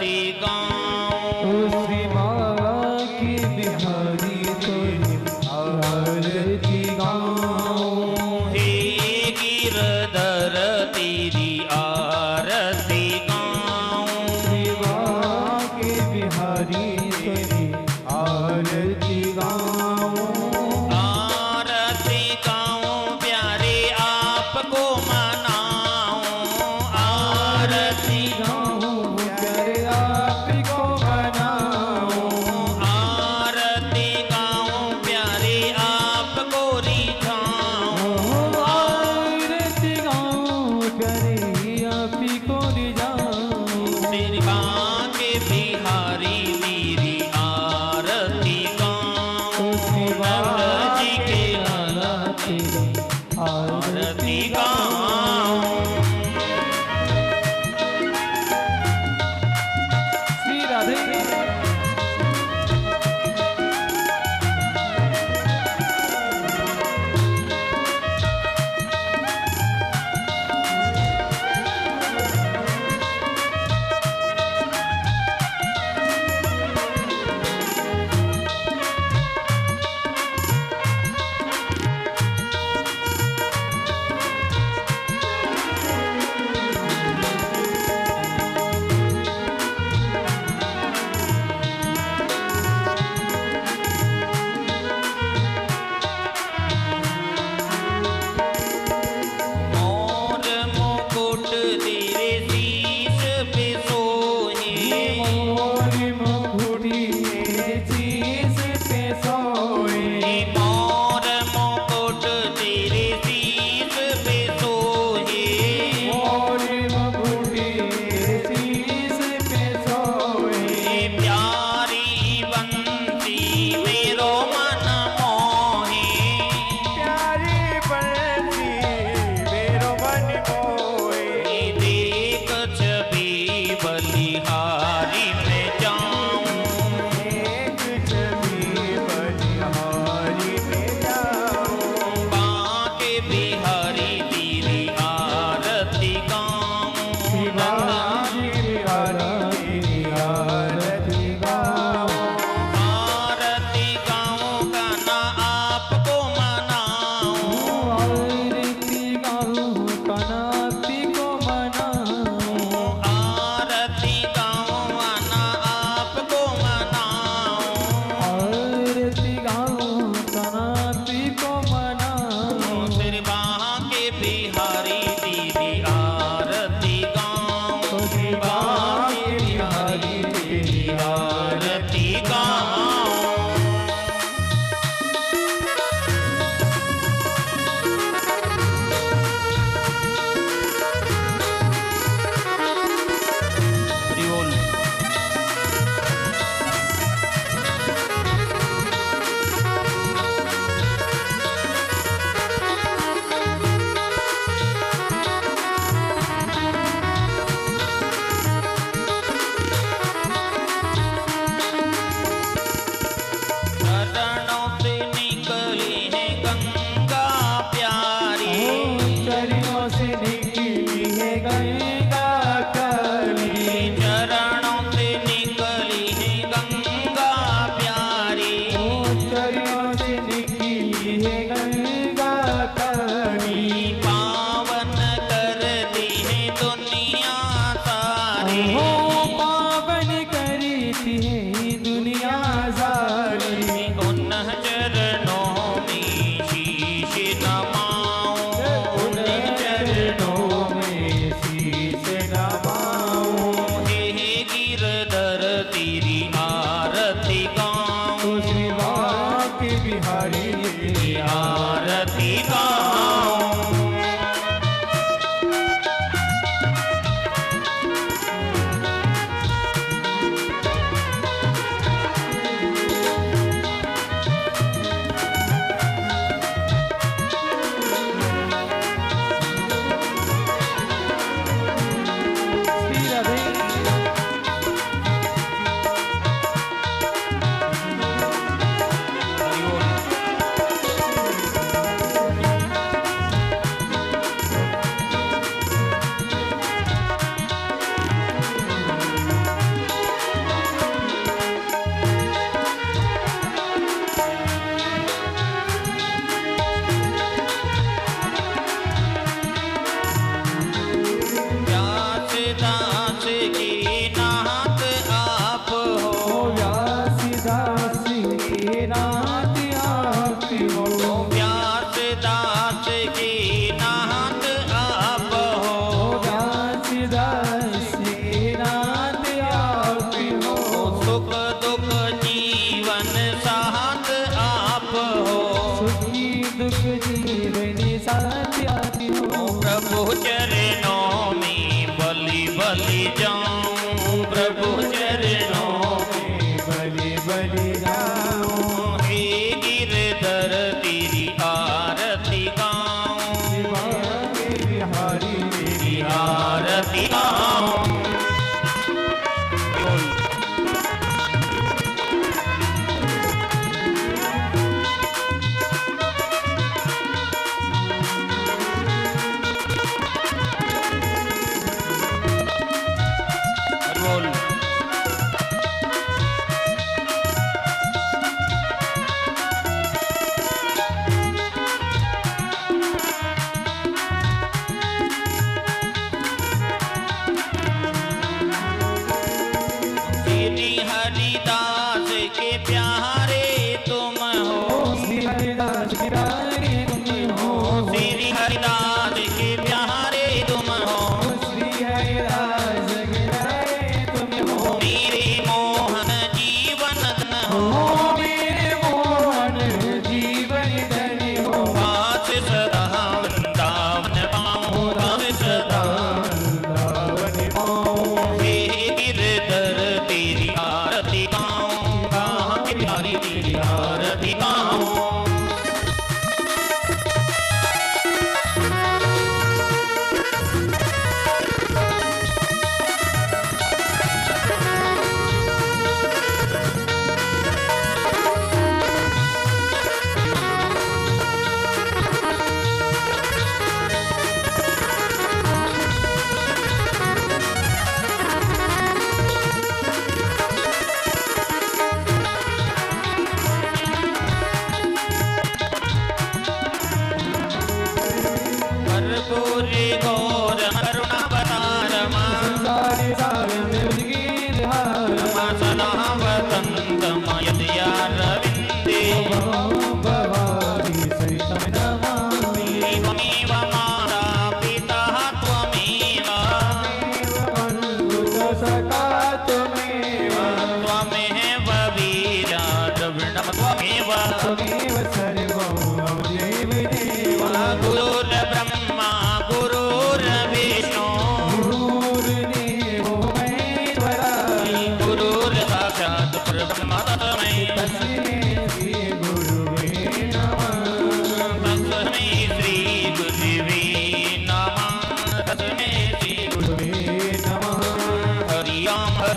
आरती गाऊं। श्री माँ की बिहारी तेरी आरती गाऊं। हे गिरधर तेरी आरती गाऊं। श्री माँ की बिहारी तेरी आरती गाऊं। आरती गाऊं प्यारे आपको मनाऊं। आरती गाऊं प्यारे आपको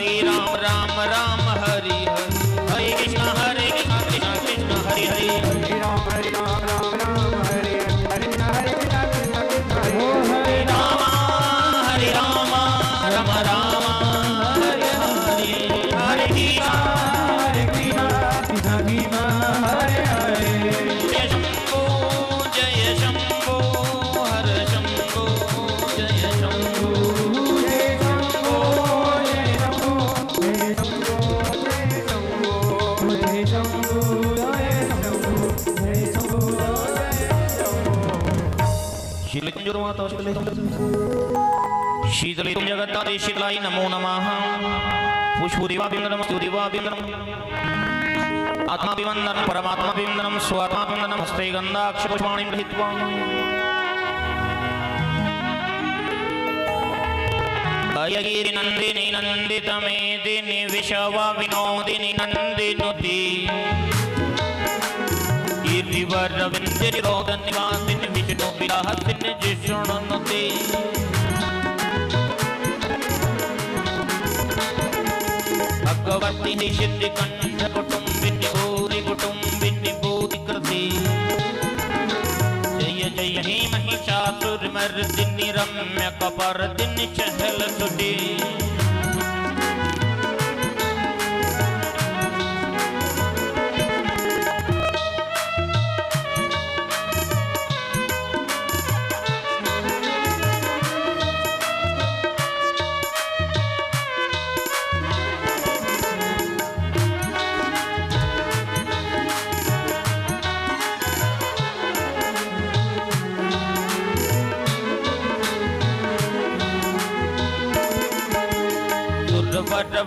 हरे राम राम राम हरि हरि हरे कृष्ण कृष्ण कृष्ण हरे हरे हरे राम राम राम हरे हरे हरे कृष्ण कृष्ण ओ हरे राम हरे राम राम राम हरे हरे हरे कृष्ण हरे कृष्ण कृष्ण हरे हरे जय शंभो हर शंभो जय शंभो जय शंभो जय शंभो जय शंभो जय शंभो जय शंभो जय शंभो जय शंभो शीलकुंजोर्माता शीतले तुम जगत्ताते शीतलाय नमो नमः पुष्पुदिवाभिवन्दनं स्तुतिवाभिवन्दनं आत्माभिवन्दनं परमात्माभिवन्दनं स्वात्माभिवन्दनं हस्ते गन्धाक्षपुष्पाणिं गृहीत्वा अयगिरि नन्दिनि नन्दितमेदिनि विशवा विनोदिनि नन्दिनुति गिरिवरविन्दनिरोधनिवासिनि विष्णु विलासिनि जिष्णुनुति भगवती सिद्धिकण्ठ कुटुम्बिनि भूरि कुटुम्बिनि भूरि कृति जय जय हे महिषासुरमर्दिनि रम्यकपर्दिनि चहलसुते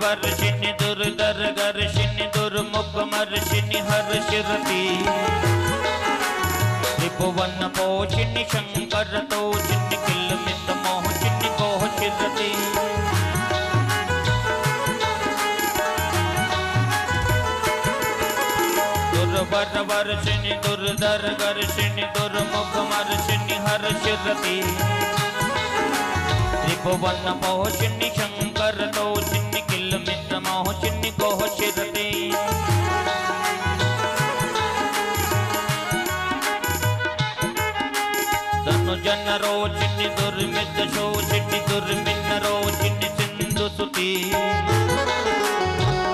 वर्षिणि दुर्धर गर्षिणि दुर्मुखमर्षिणि हर्षिरति त्रिभुवन पोषिणि शंकर तोषिणि किलमित मोहशिणि गोहशिरति दुर्वर वर्षिणि दुर्धर गर्षिणि दुर्मुखमर्षिणि हर्षिरति त्रिभुवन मोहशिणि शंकर तोषिणि किलमित मोहशिणि गोहशिरति धनुजन रोचिणि दुर्मित शोषिणि दुर्मिन रोचिणि सिंधु सुति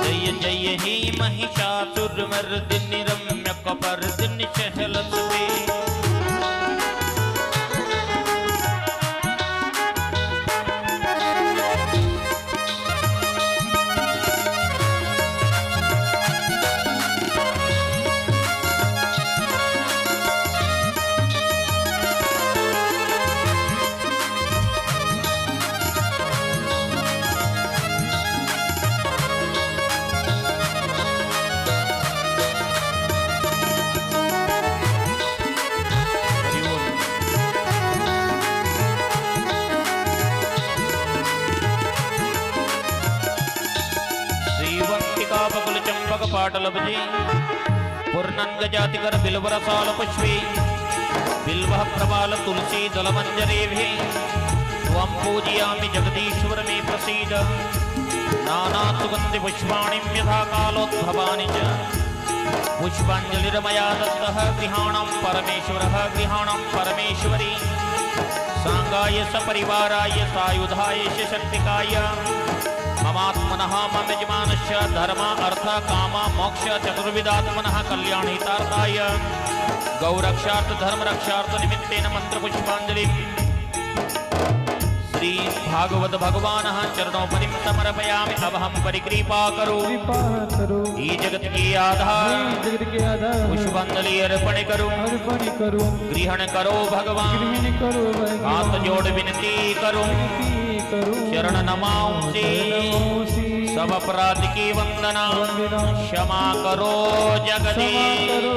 जय जय हे महिषासुरमर्दिनि रम्यकपर्दिनि चहलसुते पाटलभजे पूर्णंग जातिकर बिल्वरसाल पुष्पे बिल्वः प्रबाल तुलसी दलमंजरेभे त्वं पूजयामि जगदीश्वर मे प्रसीद नाना सुगंधि पुष्पाणि यथा कालोद्भवानि च पुष्पाञ्जलिर्मया दत्तः गृहाणां परमेश्वरः गृहाणां परमेश्वरी सांगाय सपरिवाराय सायुधाय शक्तिकाय ममात्मनः मम यजमानस्य धर्म अर्थ काम मोक्ष चतुर्विधात्मनः कल्याणहितार्थाय गौरक्षार्थ धर्म रक्षार्थ निमित्तेन मंत्र पुष्पांजलि श्री भागवत भगवान चरणोपरि समर्पयामि। अब हम परिकृपा करो ये जगत के आधार पुष्पांजलि अर्पण करो ग्रहण करो भगवान हाथ जोड़ विनती करो चरण नमाओ से सब अपराध की वंदना क्षमा करो जगदीश।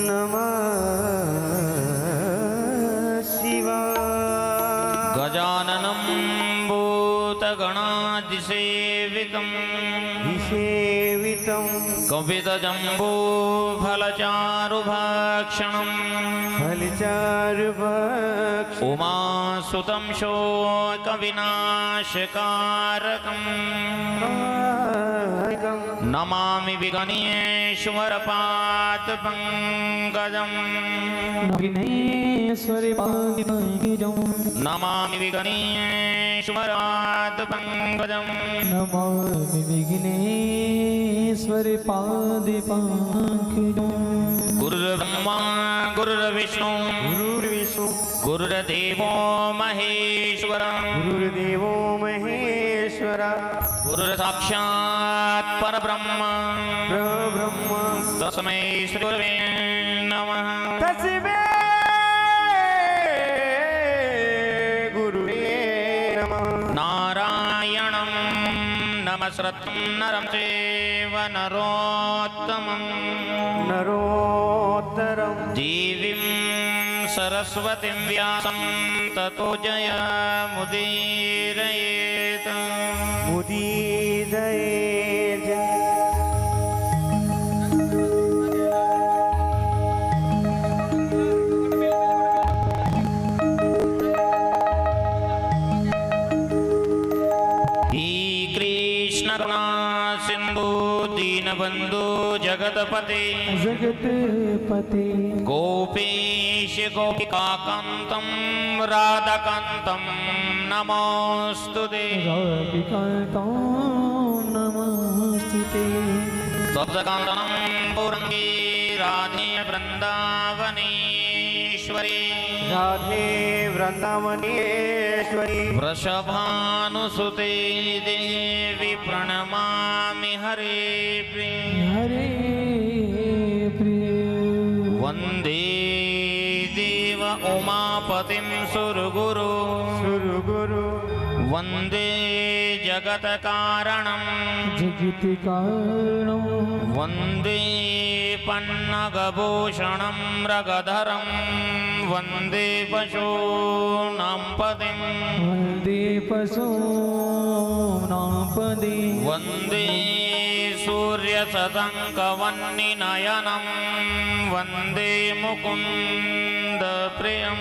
नमः शिवाय। गजाननं भूतगणाधिसेवितं विसेवितं कपितजम्बूफलचारुभक्षणं फलचारुभक्षणं उमासुतं शोकविनाशकारकम् नमामि विघ्नेश्वरपादपङ्कजम् नमामि विघ्नेश्वरपादपङ्कजम् नमामि विघ्नेश्वर पादपङ्कजम्। गुरुर्ब्रह्मा गुरुर्विष्णु गुरुर्विष्णु गुरुर्देवो महेश्वरः गुरुर्देवो महेश्वर गुरुर्साक्षात् परब्रह्म परब्रह्म तस्मै श्री गुरवे नमः। तस्मै गुरुवे नमः। नारायणं नमस्कृतं नरं चैव नरोत्तमं नरोत्तरं देवीं सरस्वतीं व्यासं ततो जयमुदीरयेत्। मुदीरयेत्। कृष्ण सिंधु दीनबंधु जगतपते जगत्पते गोपेश गोपिकान्तं राधाकान्तं नमोऽस्तुते। राधिकान्तं नमोऽस्तुते। सप्तकान्तनं गौरङ्गी राधे वृन्दावनेश्वरी राधे वृन्दावनेश्वरी वृषभानुसुते देवी प्रणमामि हरे प्रिय। हरे प्रिय वन्दे देव उमापतिं सुरगुरु सुरगुरु वन्दे जगत्कारणं जगत्कारणं वन्दे पन्नगभूषणं मृगधरं वन्दे पशूनां पतिं वन्दे पशूनां पदे वन्दे सूर्यशतङ्कवह्निनयनं वन्दे मुकुन्दप्रियं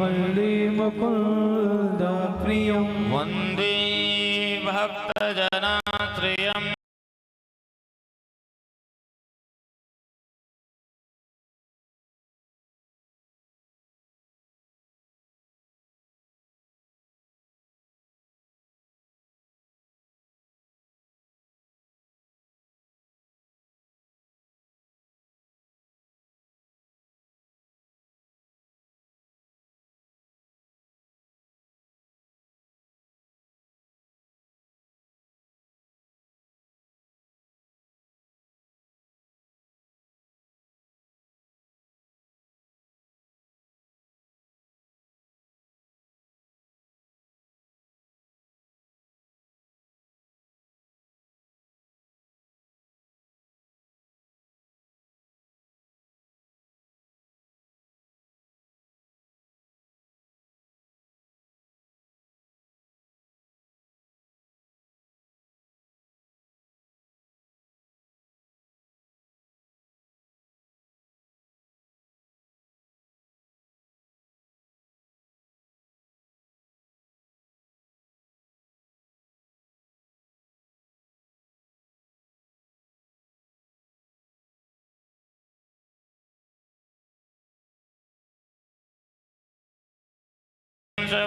वन्दे मुकुन्दं प्रियं वन्दे भक्तजनाश्रयम्।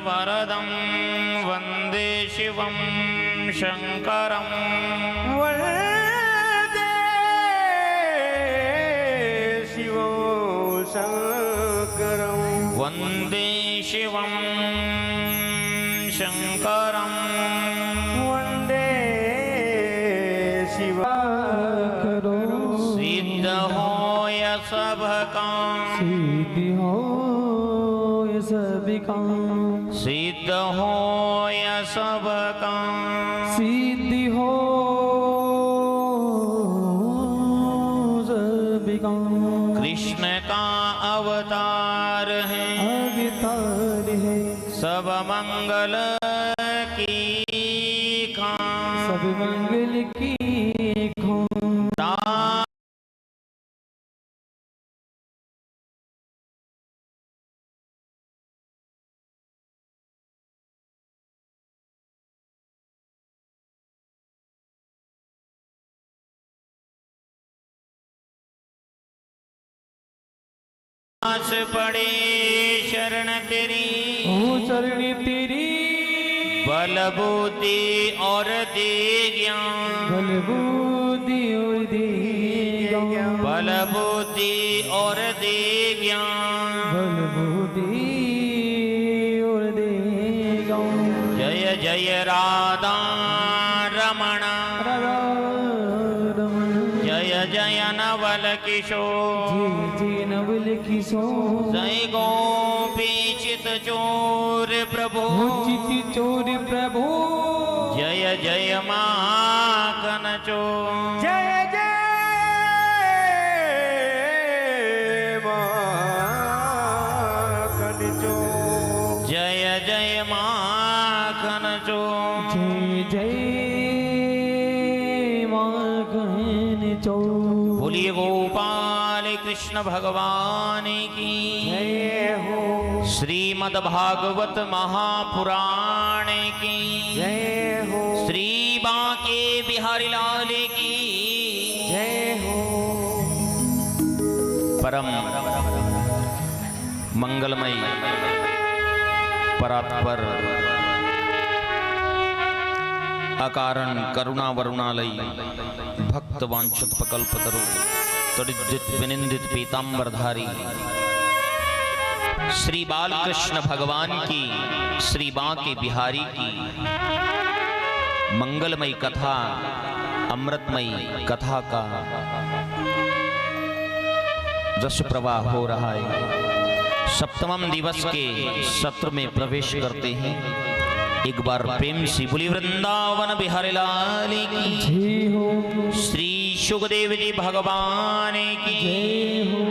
वरदं वन्दे शिवं शङ्करं वन्दे शिवो शङ्करं वन्दे शिवं शङ्करं वन्दे शिवा करो सिद्ध होय सब काम सिद्धि हो सब काम सिद्ध होय सब काम सिद्धि हो सब काम कृष्ण का अवतार है, अवतार है, सब मंगल की खान। सब मंगल की खान। आस पड़े शरण तेरी, ओ शरण तेरी, बल बुद्धि और दे ज्ञान। बल बुद्धि और दे ज्ञान। बल बुद्धि और दे ज्ञान। बल बुद्धि और दे ज्ञान। जय जय राधा रमण, जय जय नवल किशोर, जय जय नवल किशोर, जय गोपी चित चोर प्रभु, चित चोर प्रभु, जय जय माखन चोर। जय जय माखन चोर। जय जय माखन चोर। जय जय माखन चोर। बोलिए गोपाल कृष्ण भगवान की जय हो, श्रीमद् भागवत महापुराण की जय हो, श्री बांके बिहारी लाल की जय हो। परम मंगलमय परात्पर अकारण करुणा वरुणालय भक्त वांछित प्रकल्पतरु तड़ित विनिंदित पीतांबरधारी श्री बालकृष्ण भगवान की श्री बांके बिहारी की मंगलमयी कथा, अमृतमयी कथा का रस प्रवाह हो रहा है। सप्तम दिवस के सत्र में प्रवेश करते हैं। एक बार प्रेम से बोली वृंदावन बिहारी लाल की जय हो, श्री सुखदेव जी भगवान की जय हो,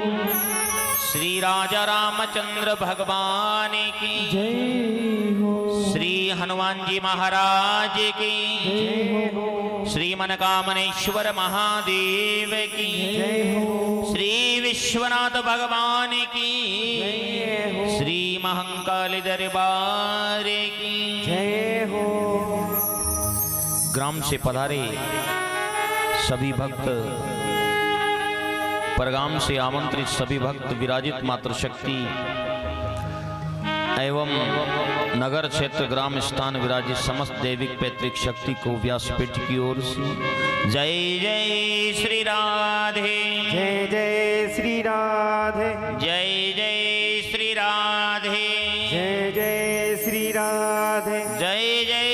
श्री राजा रामचंद्र भगवान की जय हो, श्री हनुमान जी महाराज की जय हो, श्री मनकामनेश्वर महादेव की जय हो, श्री विश्वनाथ भगवान की श्री महाकाली दरबार की जय हो। ग्राम से पधारे सभी भक्त, परगाम से आमंत्रित सभी भक्त, विराजित मातृशक्ति एवं नगर क्षेत्र ग्राम स्थान विराजित समस्त दैविक पैतृक शक्ति को व्यासपीठ की ओर से जय जय श्री राधे, जय जय श्री राधे, जय जय श्री राधे, जय जय श्री राधे, जय जय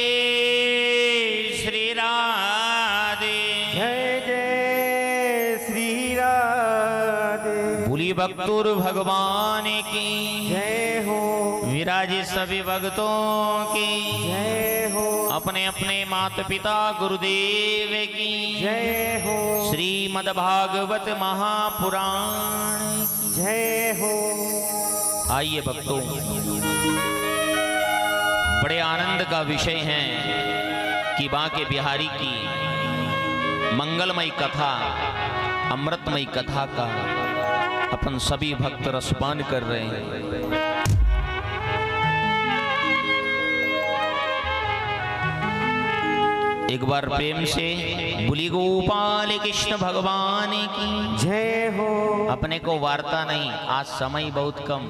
श्री राधे। जय जय श्री राधे। भूली भक्तुर भगवान की जय हो, विराजित सभी भक्तों की जय हो, अपने अपने माता पिता गुरुदेव की जय हो, श्रीमद् भागवत महापुराण की जय हो। आइए भक्तों, बड़े आनंद का विषय है कि बांके बिहारी की मंगलमयी कथा, अमृतमयी कथा का अपन सभी भक्त रसपान कर रहे हैं। एक बार प्रेम से बोली गोपाल कृष्ण भगवान की जय हो। अपने को वार्ता नहीं, आज समय बहुत कम,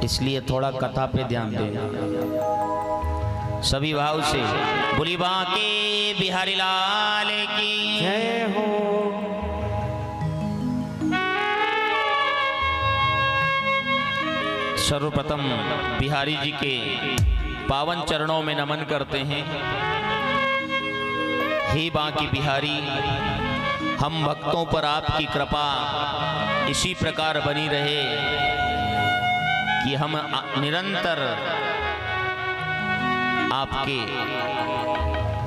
इसलिए थोड़ा कथा पे ध्यान देना। सभी भाव से बोली बांके बिहारी लाल की जय हो। सर्वप्रथम बिहारी जी के पावन चरणों में नमन करते हैं। हे बांके बिहारी, हम भक्तों पर आपकी कृपा इसी प्रकार बनी रहे कि हम निरंतर आपके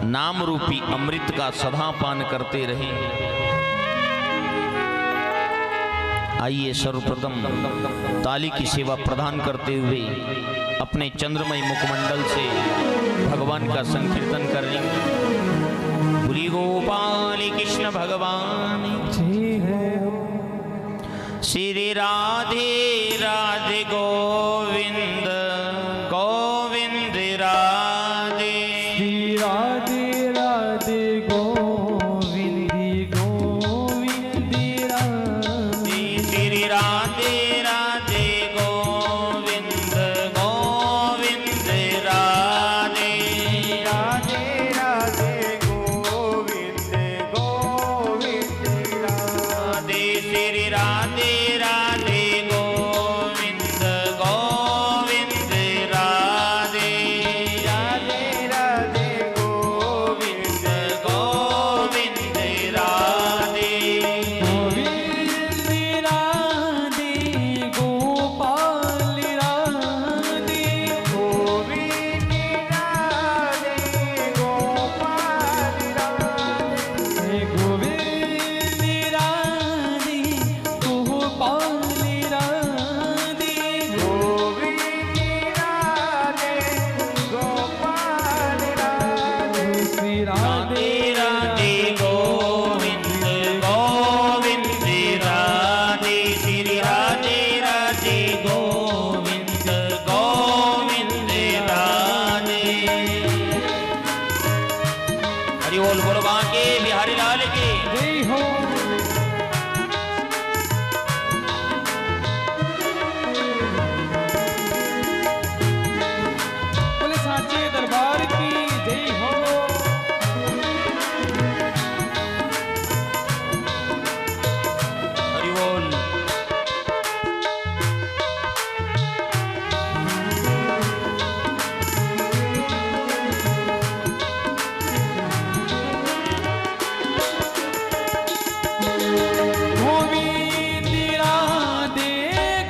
नाम रूपी अमृत का सदा पान करते रहें। आइए सर्वप्रथम ताली की सेवा प्रदान करते हुए अपने चंद्रमय मुखमंडल से भगवान का संकीर्तन करेंगे। बोली गोपाल कृष्ण भगवान श्री राधे राधे गोविंद गोविंद राधे श्री राधे राधे गोविंद गोविंद राधे श्री राधे राधे गोविंद गोविंद राधे राधे राधे गोविंद गोविंद राधे श्री राधे राधे गोविंद गोविंद राधे राधे राधे गोविंद गोविंद राधे गोविंद राधे गोपाल राधे गोविंद राधे गोपाल राधे गोविंद राधे गोपाल राधे गोविंद राधे गोपाल राधे श्री राधे राधे गोविंद गोविंद राधे श्री राधे राधे गोविंद गोविंद राधे। हरि बोल बोलो बांके बिहारी लाल की जय हो। बोले साचे दरबार की जय हो। हरि बोल। गोविंद राधे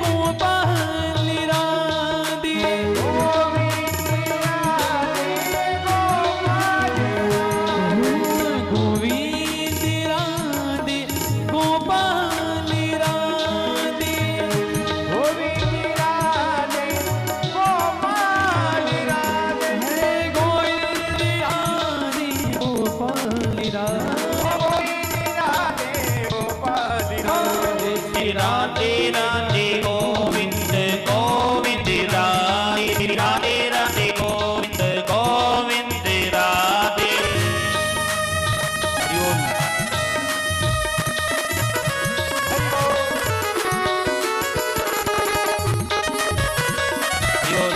गोपाल राधे गोविंद राधे गोपाल राधे गोविंद राधे गोपाल राधे हे गोविंद राधे गोपाल राधे गोविंद राधे गोपाल राधे श्री राधे राधे गोविंद गोविंद राधे श्री राधे राधे गोविंद गोविंद राधे। हरि बोल। हरि बोल।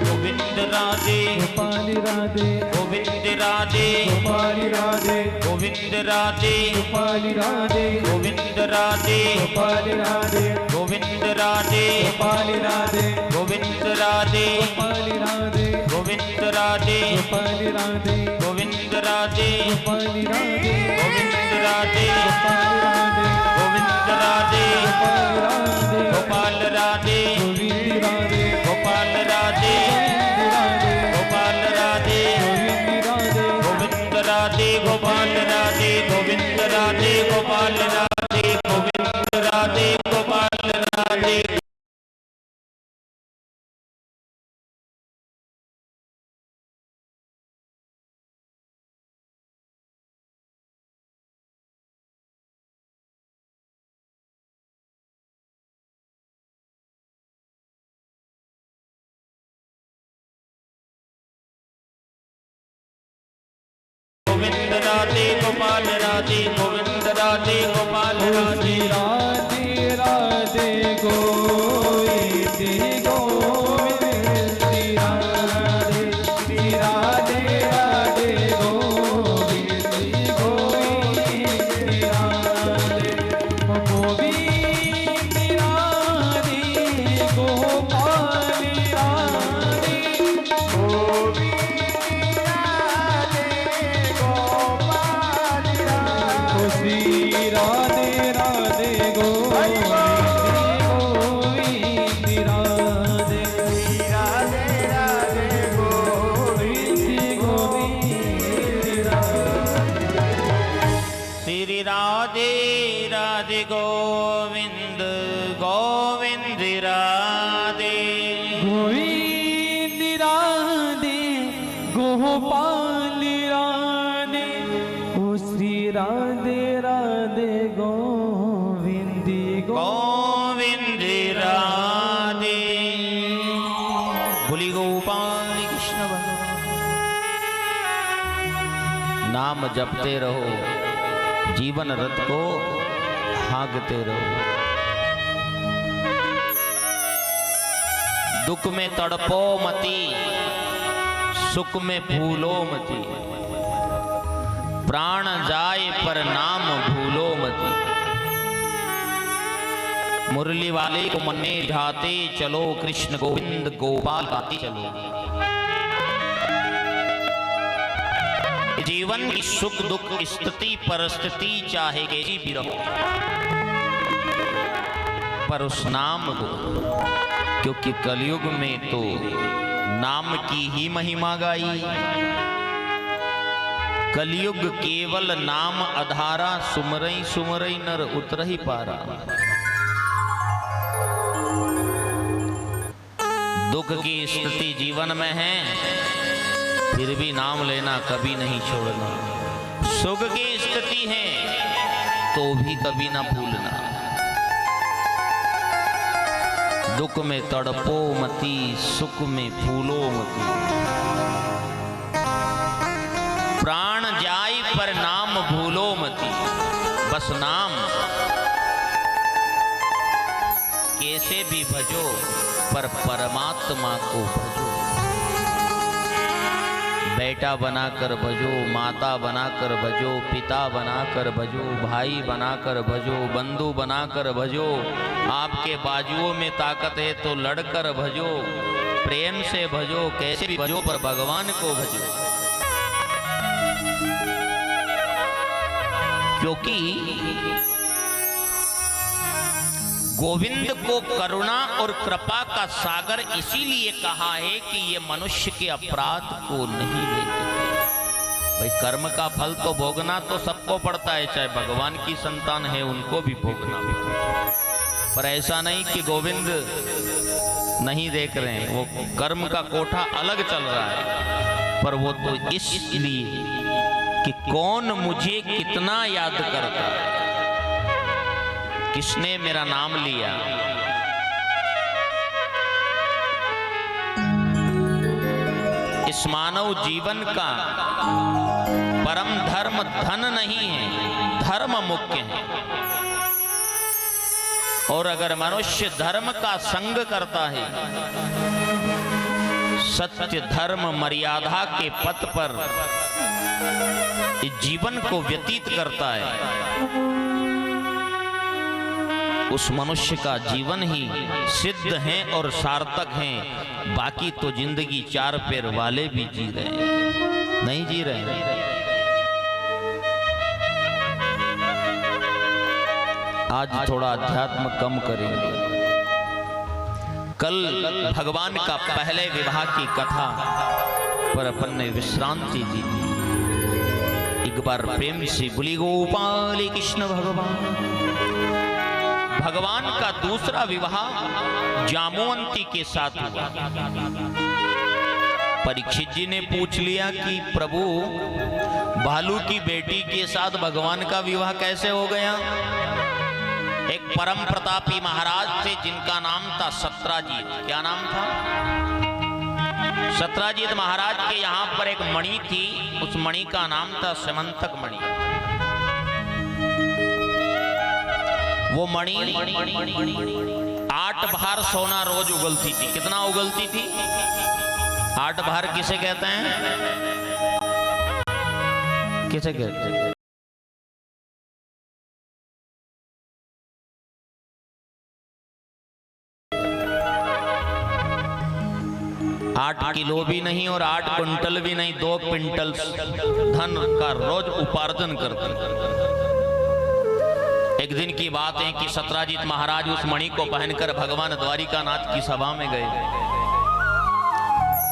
गोविंद राधे गोपाल राधे गोविंद राधे गोपाल राधे गोविंद राधे गोपाल राधे गोविंद राधे गोपाल राधे गोविंद राधे गोपाल राधे गोविंद राधे गोपाल राधे गोविंद राधे गोपाल राधे गोविंद राधे गोपाल राधे गोविंद राधे गोपाल राधे गोविंद राधे गोपाल राधे गोपाल राधे गोविंद राधे गोपाल राधे गोविंद राधे गोपाल राधे गोविंद राधे गोविंद राधे गोपाल राधे। गोविंद राधे गोपाल राधे गोविंद राधे गोपाल राधे राधे राधे गोविंद गोविंद बोली गोपाल कृष्ण भगवान। नाम जपते रहो, जीवन रथ को हाँकते रहो। दुख में तड़पो मती, सुख में भूलो मती। प्राण जाए पर नाम भूलो मती। मुरली वाले को मन में ढाते चलो, कृष्ण गोविंद गोपाल गाते चलो। जीवन की सुख दुख स्थिति परिस्थिति चाहे कैसी भी रहो, पर उस नाम को, क्योंकि कलयुग में तो नाम की ही महिमा गाई। कलयुग केवल नाम आधारा, सुमरई सुमरई नर उतरहि पारा। दुख की स्थिति जीवन में है, फिर भी नाम लेना कभी नहीं छोड़ना। सुख की स्थिति है तो भी कभी ना भूलना। दुख में तड़पो मती, सुख में फूलो मती। प्राण जाए पर नाम भूलो मती। बस नाम कैसे भी भजो, पर परमात्मा को भजो। बेटा बनाकर भजो, माता बनाकर भजो, पिता बनाकर भजो, भाई बनाकर भजो, बंधु बनाकर भजो। आपके बाजुओं में ताकत है तो लड़कर भजो, प्रेम से भजो, कैसे भी भजो, पर भगवान को भजो। क्योंकि गोविंद को करुणा और कृपा का सागर इसीलिए कहा है कि ये मनुष्य के अपराध को नहीं लेते। भाई कर्म का फल तो भोगना तो सबको पड़ता है, चाहे भगवान की संतान है उनको भी भोगना। पर ऐसा नहीं कि गोविंद नहीं देख रहे हैं, वो कर्म का कोठा अलग चल रहा है। पर वो तो इसलिए कि कौन मुझे कितना याद करता है, किसने मेरा नाम लिया। इस मानव जीवन का परम धर्म धन नहीं है, धर्म मुख्य है। और अगर मनुष्य धर्म का संग करता है, सत्य धर्म मर्यादा के पथ पर इस जीवन को व्यतीत करता है, उस मनुष्य का जीवन ही सिद्ध है और सार्थक है। बाकी तो जिंदगी चार पैर वाले भी जी रहे हैं, नहीं जी रहे हैं। आज थोड़ा अध्यात्म कम करेंगे। कल भगवान का पहले विवाह की कथा पर अपन ने विश्रांति दी। एक बार प्रेम से बोली गोपाल कृष्ण भगवान। भगवान का दूसरा विवाह जामवंती के साथ हुआ। परीक्षित जी ने पूछ लिया कि प्रभु, भालू की बेटी के साथ भगवान का विवाह कैसे हो गया? एक परम प्रतापी महाराज थे जिनका नाम था सत्राजीत। क्या नाम था? सत्राजीत महाराज के यहाँ पर एक मणि थी, उस मणि का नाम था समंतक मणि। वो मणि 8 भार सोना रोज उगलती थी। कितना उगलती थी? 8 भार किसे कहते हैं? किसे कहते हैं? 8 किलो भी नहीं और 8 क्विंटल भी नहीं, 2 क्विंटल धन का रोज उपार्जन करते। एक दिन की बात है कि सत्राजीत महाराज उस मणि को पहनकर भगवान द्वारिकानाथ की सभा में गए।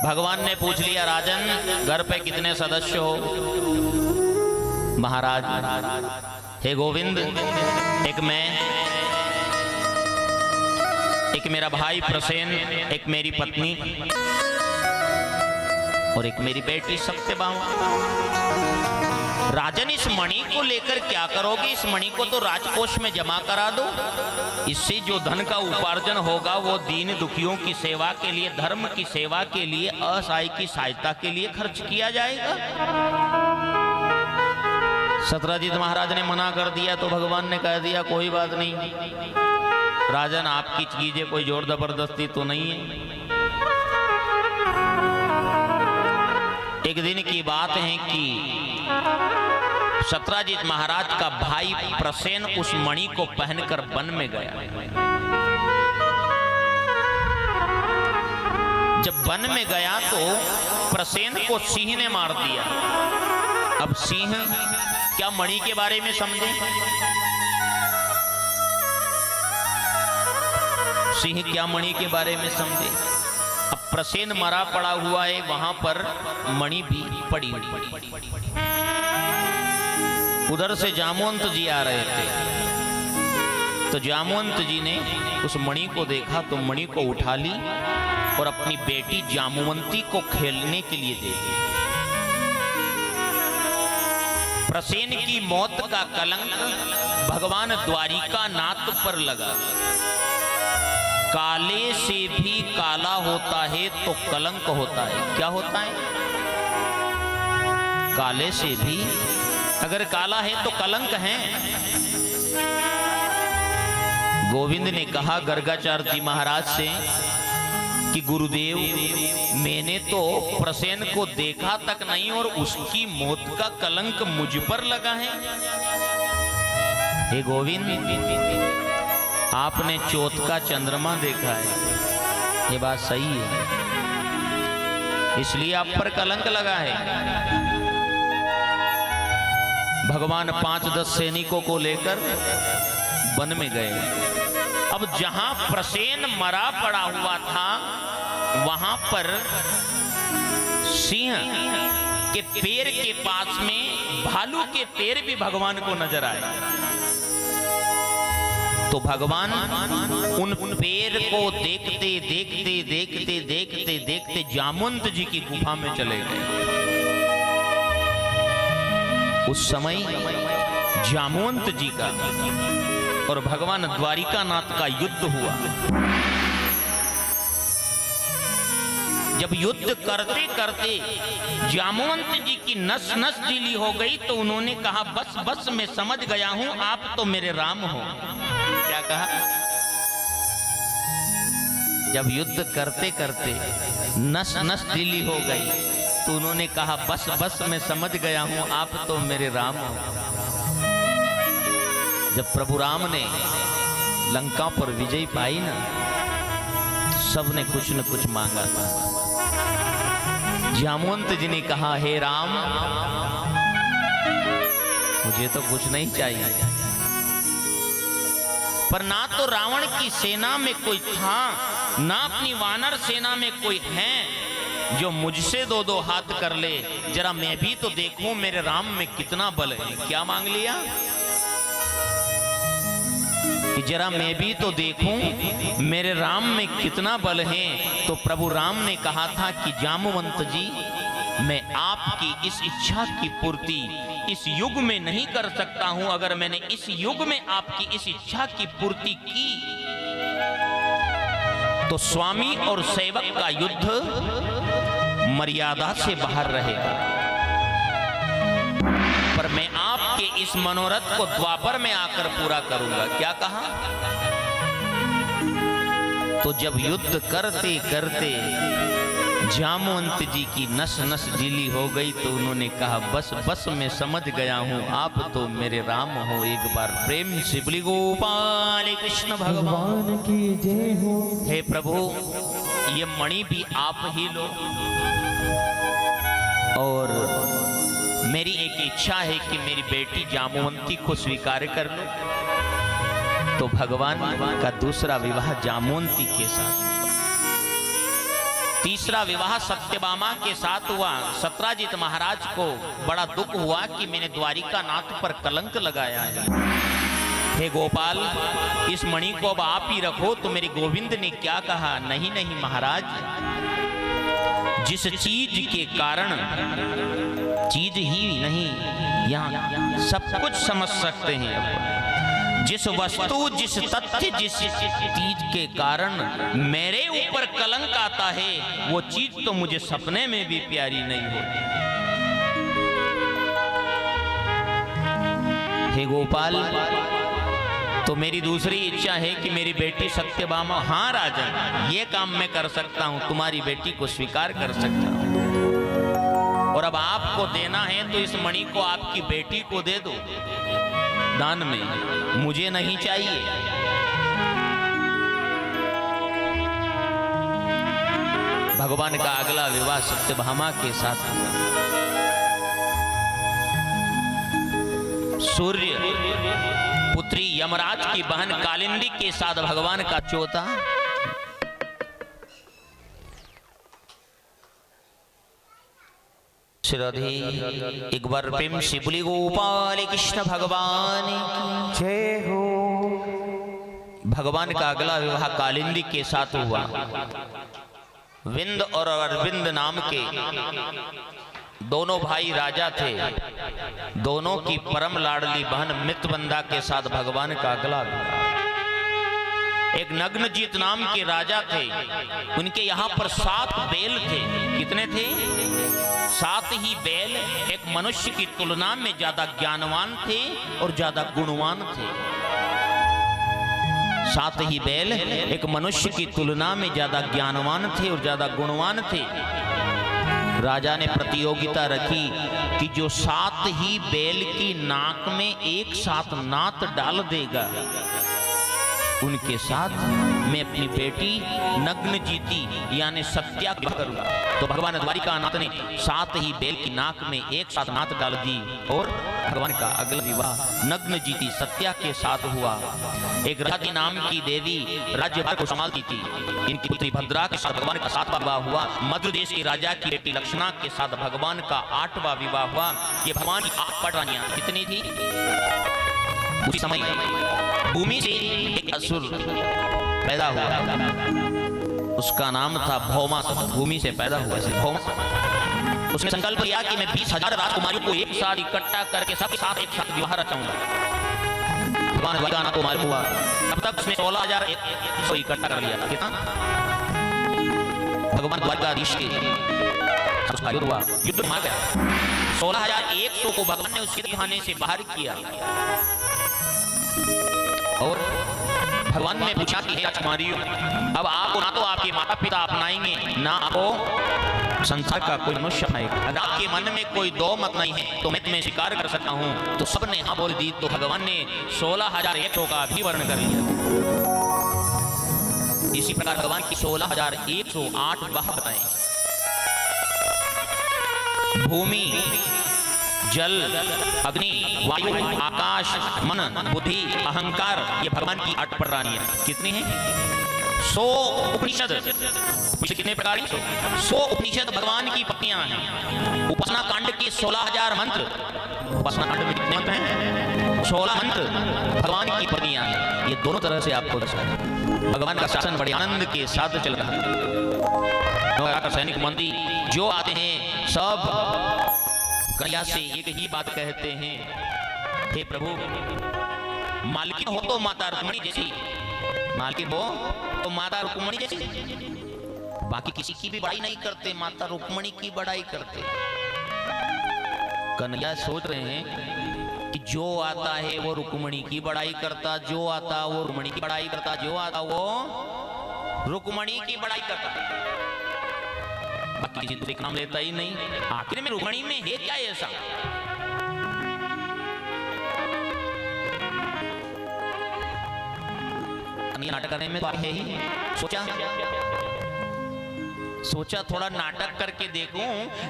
भगवान ने पूछ लिया, राजन घर पे कितने सदस्य हो? महाराज, हे गोविंद, एक मैं, एक मेरा भाई प्रसेन, एक मेरी पत्नी और एक मेरी बेटी सत्यभामा। राजन इस मणि को लेकर क्या करोगे? इस मणि को तो राजकोष में जमा करा दो। इससे जो धन का उपार्जन होगा वो दीन दुखियों की सेवा के लिए, धर्म की सेवा के लिए, असहाय की सहायता के लिए खर्च किया जाएगा। सत्राजित महाराज ने मना कर दिया तो भगवान ने कह दिया कोई बात नहीं राजन, आपकी चीजें कोई जोर जबरदस्ती तो नहीं है। एक दिन की बात है कि सत्राजित महाराज का भाई प्रसेन उस मणि को पहनकर वन में गया। जब वन में गया तो प्रसेन को सिंह ने मार दिया। अब सिंह क्या मणि के बारे में समझे? सिंह क्या मणि के बारे में समझे? अब प्रसेन मरा पड़ा हुआ है, वहां पर मणि भी पड़ी हुई। उधर से जामवंत जी आ रहे थे तो जामवंत जी ने उस मणि को देखा तो मणि को उठा ली और अपनी बेटी जामवंती को खेलने के लिए दे दी। प्रसेन की मौत का कलंक भगवान द्वारिका नाथ पर लगा। काले से भी काला होता है तो कलंक होता है। क्या होता है? काले से भी अगर काला है तो कलंक है। गोविंद ने कहा गर्गाचार्य जी महाराज से कि गुरुदेव, मैंने तो प्रसेन को देखा तक नहीं और उसकी मौत का कलंक मुझ पर लगा है। हे गोविंद, आपने चौथ का चंद्रमा देखा है, ये बात सही है, इसलिए आप पर कलंक लगा है। भगवान 5-10 सैनिकों को लेकर वन में गए। अब जहां प्रसेन मरा पड़ा हुआ था वहां पर सिंह के पैर के पास में भालू के पैर भी भगवान को नजर आए। तो भगवान उन पैर को देखते देखते देखते देखते देखते जामवंत जी की गुफा में चले गए। उस समय जामवंत जी का और भगवान द्वारिकानाथ का युद्ध हुआ। जब युद्ध करते करते जामवंत जी की नस नस ढीली हो गई तो उन्होंने कहा बस बस, मैं समझ गया हूं, आप तो मेरे राम हो। क्या कहा? जब युद्ध करते करते नस नस ढीली हो गई तो उन्होंने कहा बस बस, मैं समझ गया हूं, आप तो मेरे राम हो। जब प्रभु राम ने लंका पर विजय पाई ना, सबने कुछ न कुछ मांगा था। जामवंत जी ने कहा हे राम, मुझे तो कुछ नहीं चाहिए, पर ना तो रावण की सेना में कोई था, ना अपनी वानर सेना में कोई है जो मुझसे 2-2 हाथ कर ले। जरा मैं भी तो देखूं मेरे राम में कितना बल है। क्या मांग लिया? कि जरा मैं भी तो देखूं मेरे राम में कितना बल है। तो प्रभु राम ने कहा था कि जामवंत जी, मैं आपकी इस इच्छा की पूर्ति इस युग में नहीं कर सकता हूं। अगर मैंने इस युग में आपकी इस इच्छा की पूर्ति की तो स्वामी और सेवक का युद्ध मर्यादा से बाहर रहेगा। पर मैं आपके इस मनोरथ को द्वापर में आकर पूरा करूंगा। क्या कहा? तो जब युद्ध करते करते जामवंत जी की नस नस ढीली हो गई तो उन्होंने कहा बस बस, मैं समझ गया हूं, आप तो मेरे राम हो। एक बार प्रेम से बोली गोपाल कृष्ण भगवान की जय हो। हे प्रभु, ये मणि भी आप ही लो और मेरी एक इच्छा है कि मेरी बेटी जामवंती को स्वीकार कर लो। तो भगवान का दूसरा विवाह जामवंती के साथ, तीसरा विवाह सत्यभामा के साथ हुआ। सत्राजित महाराज को बड़ा दुख हुआ कि मैंने द्वारिका नाथ पर कलंक लगाया है। हे गोपाल, इस मणि को अब आप ही रखो। तो मेरे गोविंद ने क्या कहा? नहीं नहीं महाराज, जिस चीज के कारण, चीज ही नहीं यहाँ सब कुछ समझ सकते हैं अपन। जिस वस्तु, जिस तथ्य, जिस चीज के कारण मेरे ऊपर कलंक आता है, वो चीज तो मुझे सपने में भी प्यारी नहीं होती। हे गोपाल, तो मेरी दूसरी इच्छा है कि मेरी बेटी सत्यभामा, हाँ राजन, ये काम मैं कर सकता हूं, तुम्हारी बेटी को स्वीकार कर सकता हूं। और अब आपको देना है तो इस मणि को आपकी बेटी को दे दो दान में, मुझे नहीं चाहिए। भगवान का अगला विवाह सत्यभामा के साथ हुआ। सूर्य पुत्री यमराज की बहन कालिंदी के साथ भगवान का चौथा श्रद्धे एक बार प्रेम से बोली गोपाल कृष्ण भगवान की जय हो। भगवान का अगला विवाह कालिंदी के साथ हुआ। विंद और अरविंद नाम के दोनों भाई राजा थे। दोनों की परम लाडली बहन मित्रवंदा के साथ भगवान का अगला विवाह। एक नग्नजीत नाम के राजा थे, उनके यहाँ पर 7 बैल थे। कितने थे? 7 ही बैल एक मनुष्य की तुलना में ज्यादा ज्ञानवान थे और ज्यादा गुणवान थे। 7 ही बैल एक मनुष्य की तुलना में ज्यादा ज्ञानवान थे और ज्यादा गुणवान थे। राजा ने प्रतियोगिता रखी कि जो 7 ही बैल की नाक में एक साथ नात डाल देगा, उनके साथ मैं अपनी बेटी नग्नजीती यानी सत्या करूंगा। तो भगवान द्वारिकानाथ ने 7 ही बैल की नाक में एक साथ नात डाल दी और भगवान का अगला विवाह नग्नजीती सत्या के साथ हुआ। एक राजा के नाम की देवी राज्यभार को संभालती थी। इनकी पुत्री भद्रा के साथ भगवान का 7वां विवाह हुआ। मध्य देश के राजा की बेटी लक्षणा के साथ भगवान का 8वां विवाह हुआ। ये भगवान की 8 पटरानियां कितनी थी? उसी समय भूमि से एक असुर पैदा हुआ, उसका नाम था भौमा। भूमि से पैदा हुआ से भौमा। उसने संकल्प लिया कि मैं 20,000 राजकुमारियों को एक साथ इकट्ठा करके सबके साथ एक साथ विवाह रचाऊंगा। भगवान द्वारिकानाथ को मालूम हुआ। अब तक उसने 16,100 इकट्ठा कर लिया था। कितना? भगवान द्वारिकाधीश के युद्ध हुआ, युद्ध मार गया। 16,100 को भगवान ने उसके खाने से बाहर किया और भगवान ने पूछा कि हे राजकुमारियों, अब आपको ना तो आपके माता पिता अपनाएंगे, ना आपको संसार का कोई मनुष्य अपनाएगा। अगर आपके मन में कोई दो मत नहीं है तो मैं तुम्हें स्वीकार कर सकता हूँ। तो सबने हाँ बोल दी। तो भगवान ने 16,100 का भी वर्ण कर लिया। इसी प्रकार भगवान की 16,108 विवाह बताए। भूमि, जल, अग्नि, वायु, आकाश, मन, बुद्धि, अहंकार, ये भगवान की 8 पटरानियां कितनी हैं? 100 उपनिषद। कितने प्रकार की? 100 उपनिषद भगवान की पत्नियां हैं। उपासना कांड के 16,000 मंत्र। उपासना कांड में कितने मंत्र हैं? 16 मंत्र भगवान की पत्नियां हैं। ये दोनों तरह से आपको दर्शाया। भगवान का शासन बड़े आनंद के साथ चल रहा है। सैनिक मंत्री जो आते हैं सब कन्या से एक ही बात कहते हैं, हे प्रभु, मालकिन हो तो माता रुक्मिणी जैसी, मालकिन हो तो माता रुक्मिणी जैसी। बाकी किसी की भी बड़ाई नहीं करते, माता रुक्मिणी की बड़ाई करते। कन्या सोच रहे हैं कि जो आता है वो रुक्मिणी की बड़ाई करता, जो आता वो रुक्मिणी की बड़ाई करता, जो आता वो रुक्मिणी की बड़ाई करता, बाकी किसी दूसरे का नाम लेता ही नहीं। आखिर में रुक्मिणी में है क्या ऐसा? नाटक करने में तो है ही। सोचा थोड़ा नाटक करके देखूं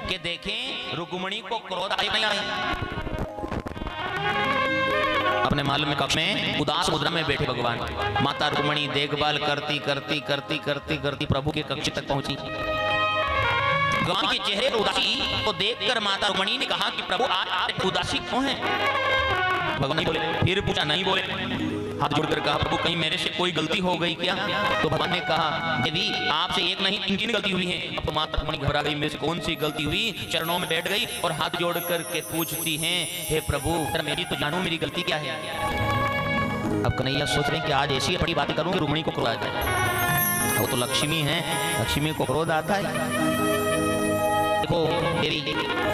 कि देखें रुक्मिणी को क्रोध आए नहीं आए। अपने मालूम में कक्ष में उदास मुद्रा में बैठे भगवान, माता रुक्मिणी देखभाल करती करती करती करती करती प्रभु के कक्ष तक पहुंची। भगवान के चेहरे पर उदासी को देखकर माता रुक्मिणी ने कहा कि प्रभु आज उदासी क्यों है? भगवान नहीं बोले। फिर पूछा, नहीं बोले। हाथ जोड़कर कहा, प्रभु कहीं मेरे से कोई गलती हो गई क्या? तो भगवान ने कहा, देवी आपसे एक नहीं 3 गलती हुई है। अब तो माता रुक्मिणी घबरा गई, मेरे से कौन सी गलती हुई? चरणों में बैठ गई और हाथ जोड़ करके पूछती हैं, हे प्रभु मेरी तो जानू मेरी गलती क्या है? अब कन्हैया सोच रहे हैं कि आज ऐसी बड़ी बातें करूं कि रुक्मिणी को क्रोध आ जाए। वो तो लक्ष्मी है, लक्ष्मी को क्रोध आता है। देखो देवी,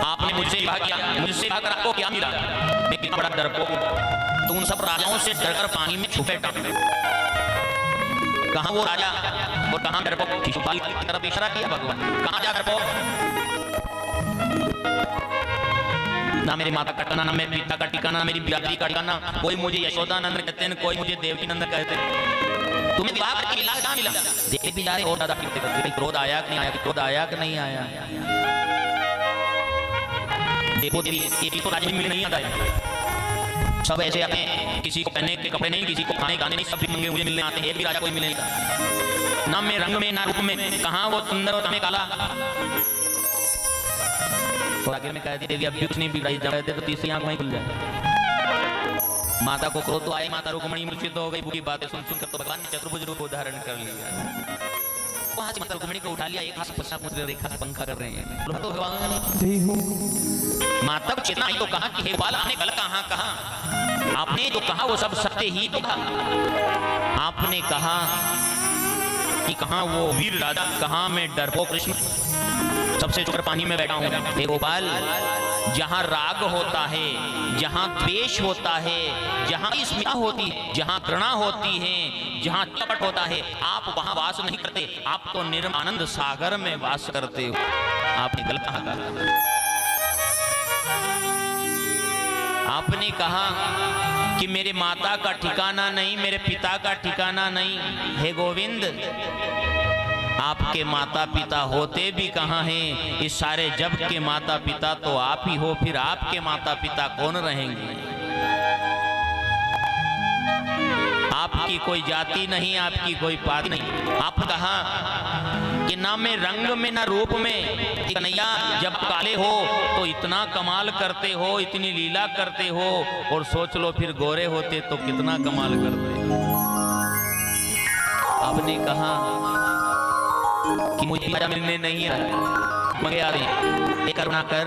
आपने मुझसे विवाह किया, मुझसे विवाह कर आपको क्या मिला? मैं कितना बड़ा डरपोक हूं। तो उन सब राजाओं से डरकर पानी में छुपे बैठा। कहां वो राजा और कहां डरपोक? शिशुपाल की तरफ इशारा किया भगवान। कहां जा डरपोक? ना मेरी माता का ठिकाना, ना मेरे पिता का ठिकाना, ना मेरी बिरादरी का ठिकाना। कोई मुझे यशोदानंद कहते हैं, कोई मुझे देवकी नंदन कहते हैं। तुम्हें विवाह करके मिला क्या मिला? देखे भी जा रहे और दादा पीते करते, क्रोध आया कि नहीं आया? क्रोध आया कि नहीं आया? देखो देवी, ये तो राजा मिलने नहीं आता है। सब ऐसे आते हैं, किसी को पहनने के कपड़े नहीं, किसी को खाने गाने नहीं, सब भी मंगे हुए मिलने आते हैं। एक भी राजा कोई मिलने नहीं आता। ना में रंग में ना रूप में, कहां वो सुंदर और कहां काला। और आखिर में कहती देवी, अब कुछ नहीं बिगड़ाई, जब कहते तो तीसरी आंख वहीं खुल जाए। माता को क्रोध तो आए, माता रुक्मिणी मूर्छित हो गई। बुरी बातें सुन सुनकर तो भगवान ने चतुर्भुज रूप धारण कर लिया। वहां से माता रुक्मिणी को उठा लिया, एक हाथ से पश्चात मुद्रा, एक हाथ से पंखा कर रहे हैं। तो भगवान माता को चेतना आई तो कहा कि हे बाल, आपने गलत कहा। आपने जो कहा वो सब सत्य ही तो कहा। आपने कहा कि कहां वो वीर राजा, कहां मैं डरपोक कृष्ण सबसे छुपकर पानी में बैठा हूं। हे गोपाल, जहां राग होता है, जहां द्वेष होता है, जहां स्मिता होती है, जहां घृणा होती है, जहां कपट होता है, आप वहां वास नहीं करते। आप तो निर्मानंद सागर में वास करते हो। आपने गलत कहा। आपने कहा कि मेरे माता का ठिकाना नहीं, मेरे पिता का ठिकाना नहीं। हे गोविंद, आपके माता पिता होते भी कहाँ हैं? इस सारे जग के माता पिता तो आप ही हो, फिर आपके माता पिता कौन रहेंगे? आपकी कोई जाति नहीं, आपकी कोई पात नहीं। आप कहा कि ना मैं रंग में ना रूप में। कन्हैया, जब काले हो तो इतना कमाल करते हो, इतनी लीला करते हो, और सोच लो फिर गोरे होते तो कितना कमाल करते। आपने कहा कि मुझे राजा मिलने नहीं है, मगर यार ये करुणा कर,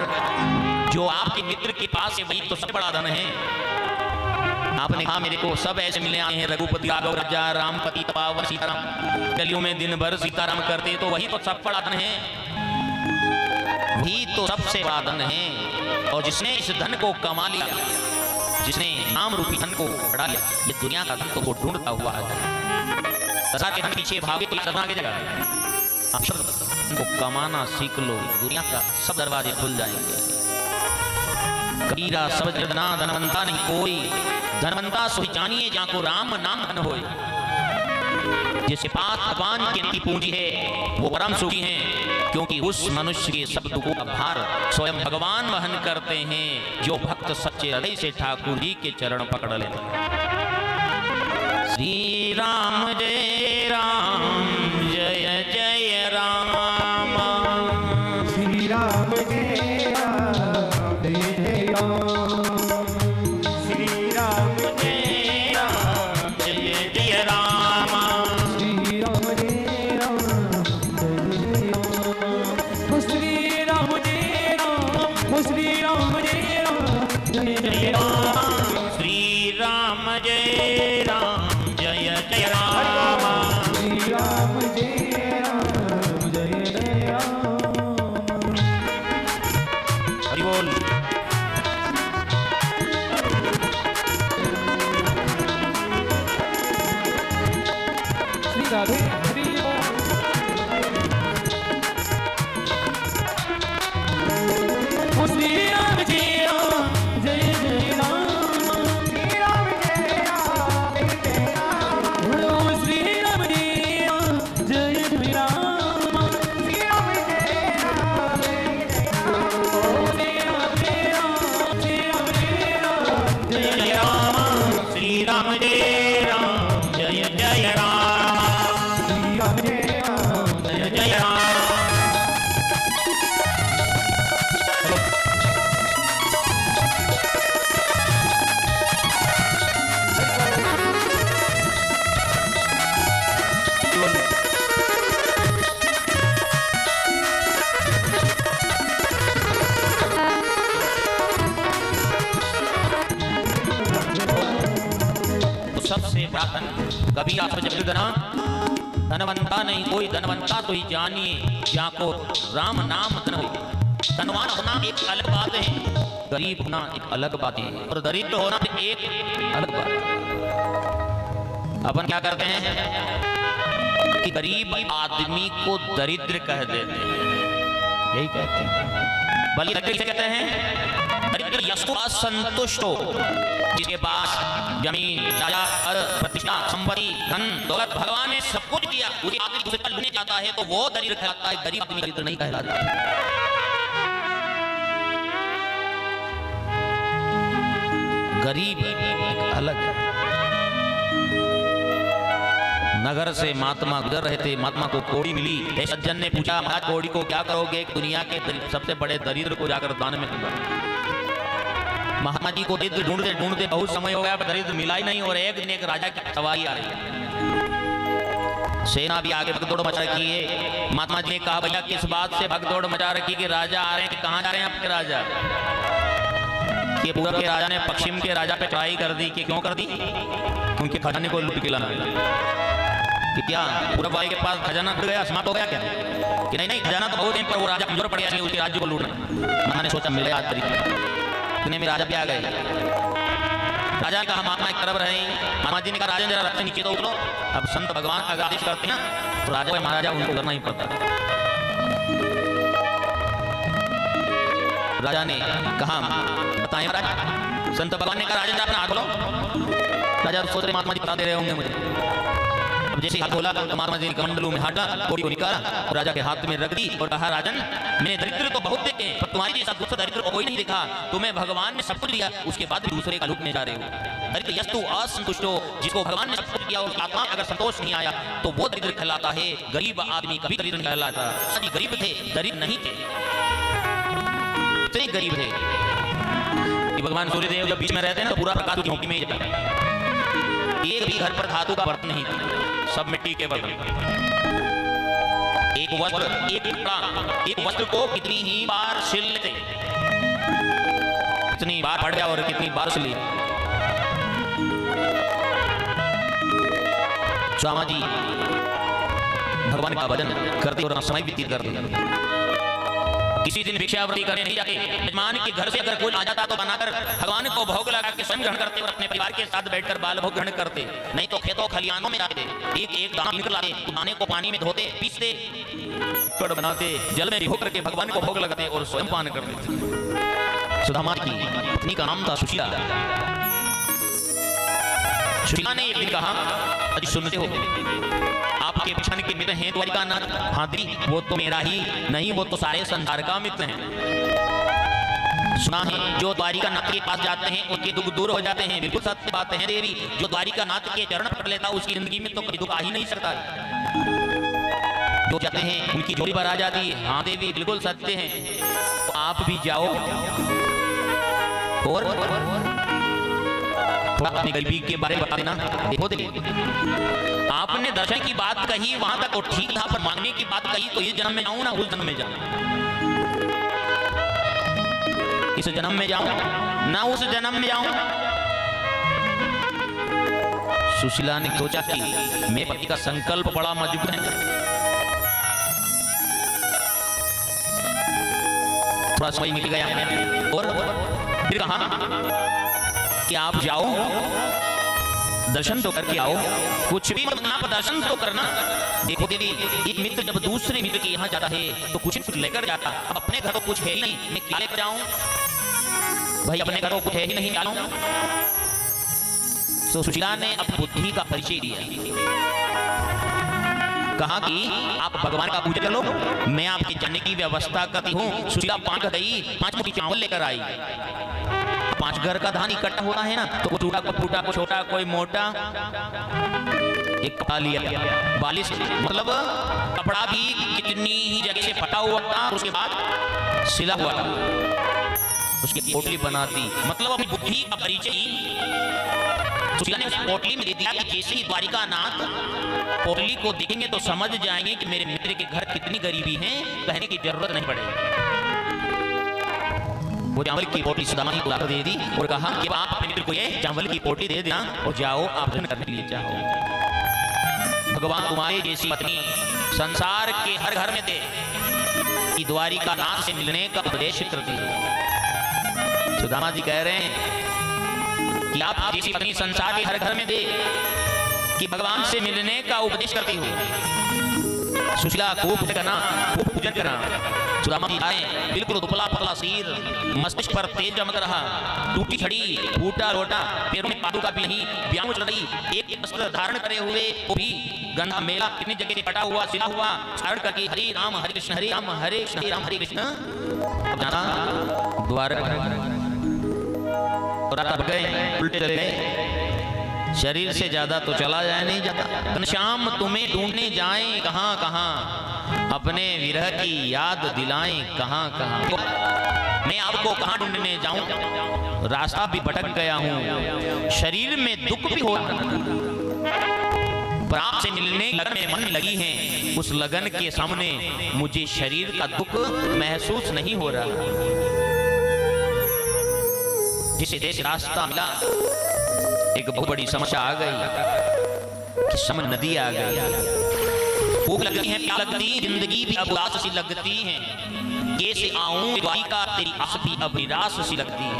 जो आपके मित्र के पास है वही तो सबसे बड़ा धन है। आपने कहा मेरे को सब ऐसे मिले आए हैं, रघुपति राघव राजा रामपति तपावर सीताराम, गलियों में दिन भर सीताराम करते, तो वही तो सब बड़ा धन है, वही तो सबसे बड़ा धन है। और जिसने इस धन को कमा लिया, जिसने नाम रूपी धन को बढ़ा लिया, ये दुनिया का धन तो वो ढूंढता हुआ दशा के धन पीछे भागे तो सदा की जगह को कमाना सीख लो, दुनिया का सब दरवाजे खुल जाएंगे। कबीरा सब जगना धनवंता नहीं कोई, धनवंता सोई जानिए जाको राम नाम धन होए। जैसे पाक भगवान की नीति पूंजी है वो परम सुखी हैं, क्योंकि उस मनुष्य के सब दुखों का भार स्वयं भगवान वहन करते हैं, जो भक्त सच्चे हृदय से ठाकुर जी के चरण पकड़ लेते हैं। श्री राम जय राम, जय जय राम। श्री राम जय राम, जय जय राम। श्री राम जय राम, जय जय राम। श्री राम जय राम, जय जय राम। श्री राम जय राम, श्री राम जय राम, जय जय राम। श्री राम जय राम, जय जय राम। श्री राम जय राम, जय जय राम। हरि बोल। श्री राधे हरि बोल। श्री राम जय राम, जय जय राम। बड़ा धन। कभी आप जब गना धनवंता नहीं कोई, धनवंता तो ही जानिए जाको राम नाम धन हो। धनवान होना एक अलग बात है, गरीब होना एक अलग बात है, और दरिद्र होना एक अलग बात है। अपन क्या करते हैं कि गरीब आदमी को दरिद्र कह देते हैं, यही कहते हैं। बल्कि दरिद्र से कहते हैं दरिद्र यशो असंतुष्ट हो, जिसके पास जमीन, राजा, प्रतिष्ठा, संपत्ति, धन दौलत भगवान ने सब कुछ दिया, उसे आदमी दूसरे पर लेने जाता है तो वो दरिद्र कहलाता है, गरीब आदमी दरिद्र नहीं कहलाता। गरीब एक अलग है। नगर से महात्मा गुजर रहे थे, महात्मा को कौड़ी मिली। एक सज्जन ने पूछा, महाराज कौड़ी को क्या करोगे? दुनिया के सबसे बड़े दरिद्र को जाकर दान में दूंगा। महात्मा जी को दरिद्र ढूंढते ढूंढते बहुत समय हो गया, पर दरिद्र मिला ही नहीं। और एक दिन एक राजा की सवारी आ रही है, सेना भी आगे भगदौड़ मचा रखी है। महात्मा जी ने कहा, भैया किस बात से भगदौड़ मचा रखी कि राजा आ रहे हैं? कि कहाँ जा रहे हैं आपके राजा? कि पूरब के राजा ने पश्चिम के राजा पे चढ़ाई कर दी। कि क्यों कर दी? उनके खजाने को लूट के लाना। कि क्या पूरब वाले के पास खजाना टूट गया, समाप्त हो गया क्या? कि नहीं नहीं, खजाना तो बहुत है, पर वो राजा कमजोर पड़ गया, उसके राज्य को लूटना। मैंने सोचा मिले आज तरीके इतने में राजा पे आ गए। राजा ने कहा, महात्मा एक तरफ रहे। महात्मा जी ने कहा, राजन जरा रथ से नीचे तो उतरो। अब संत भगवान अगर आदेश करते हैं तो राजा महाराजा उनको करना ही पड़ता। राजा ने कहा, बताएं महाराज। संत भगवान ने कहा, राजन अपना हाथ खोलो। राजा सोच रहे महात्मा जी बता दे रहे होंगे मुझे। अब जैसे हाथ खोला तो महात्मा जी ने कमंडलू में हाथ डाला, कौड़ी को निकाला और राजा के हाथ में रख दी और कहा, राजन मैंने दरिद्र तो बहुत देखे, पर तुम्हारे जैसा दूसरा दरिद्र कोई नहीं देखा। तुम्हें भगवान ने सब कुछ दिया, उसके बाद दूसरे का लूटने जा रहे हो। दरिद्र यस्तु असंतुष्ट हो, जिसको भगवान ने सब कुछ दिया और आत्मा अगर संतोष नहीं आया तो वो दरिद्र कहलाता है। गरीब आदमी कभी दरिद्र नहीं कहलाता। सभी गरीब थे, दरिद्र नहीं थे, इतने गरीब थे कि भगवान सूर्यदेव जब बीच में रहते हैं तो पूरा प्रकाश की झोंकी में ही जाता है। एक भी घर पर धातु का बर्तन नहीं था, सब मिट्टी के बर्तन। एक वस्त्र को कितनी ही बार सिल लेते, कितनी बार पड़ गया और कितनी बार सिली। स्वामी जी भगवान का भजन करते और समय व्यतीत करते। किसी दिन भिक्षावृत्ति करने नहीं जाते। यजमान के घर से अगर कोई आ जाता तो बनाकर भगवान को भोग लगा के स्वयं ग्रहण करते और अपने परिवार के साथ बैठकर बाल भोग ग्रहण करते। नहीं तो खेतों खलियानों में जाते, एक एक दाना निकलाते, दाने को पानी में धोते, पीसते, कड़ बनाते, जल में भिगो करके भगवान को भोग लगाते और स्वयं पान करते। सुदामा की पत्नी का नाम था सुशीला। सुशीला ने एक दिन कहा, अजी सुनते हो, आपके बिछाने के मित्र हैं द्वारिकानाथ। हाँ दी, वो तो मेरा ही नहीं, वो तो सारे संसार का मित्र हैं। सुना है जो द्वारिकानाथ के पास जाते हैं उनके दुख दूर हो जाते हैं। बिल्कुल सत्य बात है देवी। जो द्वारिकानाथ के चरण पकड़ लेता उसकी जिंदगी में तो कभी दुख आ ही नहीं सकता। जो जाते हैं उनकी झोली भर आ जाती है। हाँ देवी, बिल्कुल सत्य है। तो आप भी जाओ और थोड़ा अपनी गरीबी के बारे में बता देना। देखो देवी, आपने दर्शन की बात कही वहां तक तो ठीक था, पर मांगने की बात कही तो इस जन्म में जाऊं ना उस जन्म में जाऊं, इस जन्म में जाऊं ना उस जन्म में जाऊं। सुशीला ने सोचा कि मेरे पति का संकल्प बड़ा मजबूत है, थोड़ा समय मिल गया और फिर कहा कि आप जाओ दर्शन तो करके आओ, कुछ भी मत करना पर दर्शन तो करना। देखो दीदी, एक मित्र जब दूसरे मित्र के यहाँ जाता है तो कुछ लेकर जाता। अब अपने घर को कुछ है ही नहीं, मैं क्या लेकर जाऊं भाई? अपने घर को कुछ है ही नहीं, जाऊं। तो सुशीला ने अपनी बुद्धि का परिचय दिया, कहा कि आप भगवान का पूजा कर लो, मैं आपके जाने की व्यवस्था करती हूँ। सुशीला 5 गई, 5 मुट्ठी चावल लेकर आई। 5 घर का धान इकट्ठा होना है ना, तो टूटा को फूटा, को छोटा कोई मोटा, एक कपड़ा लिया, 42 मतलब कपड़ा भी कितनी ही जगह से फटा हुआ था, उसके बाद सिला हुआ था, उसकी पोटली बनाती। मतलब अपनी बुद्धि का परिचय सुशीला ने उस पोटली में दे दिया कि जैसे ही द्वारिकानाथ पोटली को देखेंगे तो समझ जाएंगे कि मेरे मित्र के घर कितनी गरीबी है, कहने की जरूरत नहीं पड़ेगी। वो चावल की पोटली सुदामा को लाकर दे दी और कहा कि आप अपने मित्र को ये चावल की पोटली दे देना और जाओ आप भोजन करने के लिए जाओ। भगवान तुम्हारे जैसी पत्नी संसार के हर घर में दे, कि द्वारिका नाथ से मिलने का उपदेश करती है। सुदामा जी कह रहे हैं कि आप जैसी पत्नी संसार के हर घर में दे, कि भगवान से मिलने का उपदेश करती हो। सुशीला खूब करना, खूब पूजन करना। सुदामा जी आए, बिल्कुल दुबला पतला सिर, मस्तिष्क पर तेज चमक रहा, टूटी छड़ी, फूटा लोटा, पैरों में पादुका भी नहीं, व्यायाम चल रही, एक वस्त्र धारण करे हुए वो भी गंधा मेला कितनी जगह से पटा हुआ, सिला हुआ, धारण करके हरि राम हरे कृष्ण हरे राम हरे कृष्ण हरे राम हरे कृष्ण। द्वार गए, उल्टे चले गए। शरीर से ज्यादा तो चला जाए नहीं जाता। घनश्याम तुम्हें ढूंढने जाएं कहां कहां, अपने विरह की याद दिलाएं कहां कहां। मैं आपको कहां ढूंढने जाऊं, रास्ता भी भटक गया हूं, शरीर में दुख भी हो रहा, पर आपसे मिलने लगन में मन लगी है, उस लगन के सामने मुझे शरीर का दुख महसूस नहीं हो रहा। जिसे देश रास्ता मिला, एक बहुत बड़ी समस्या आ गई कि समन नदी आ गई। भूख लगती है, प्यास लगती, जिंदगी भी अब उदास सी लगती है, कैसे आऊं द्वारिका तेरी आस भी अब निराश सी लगती है।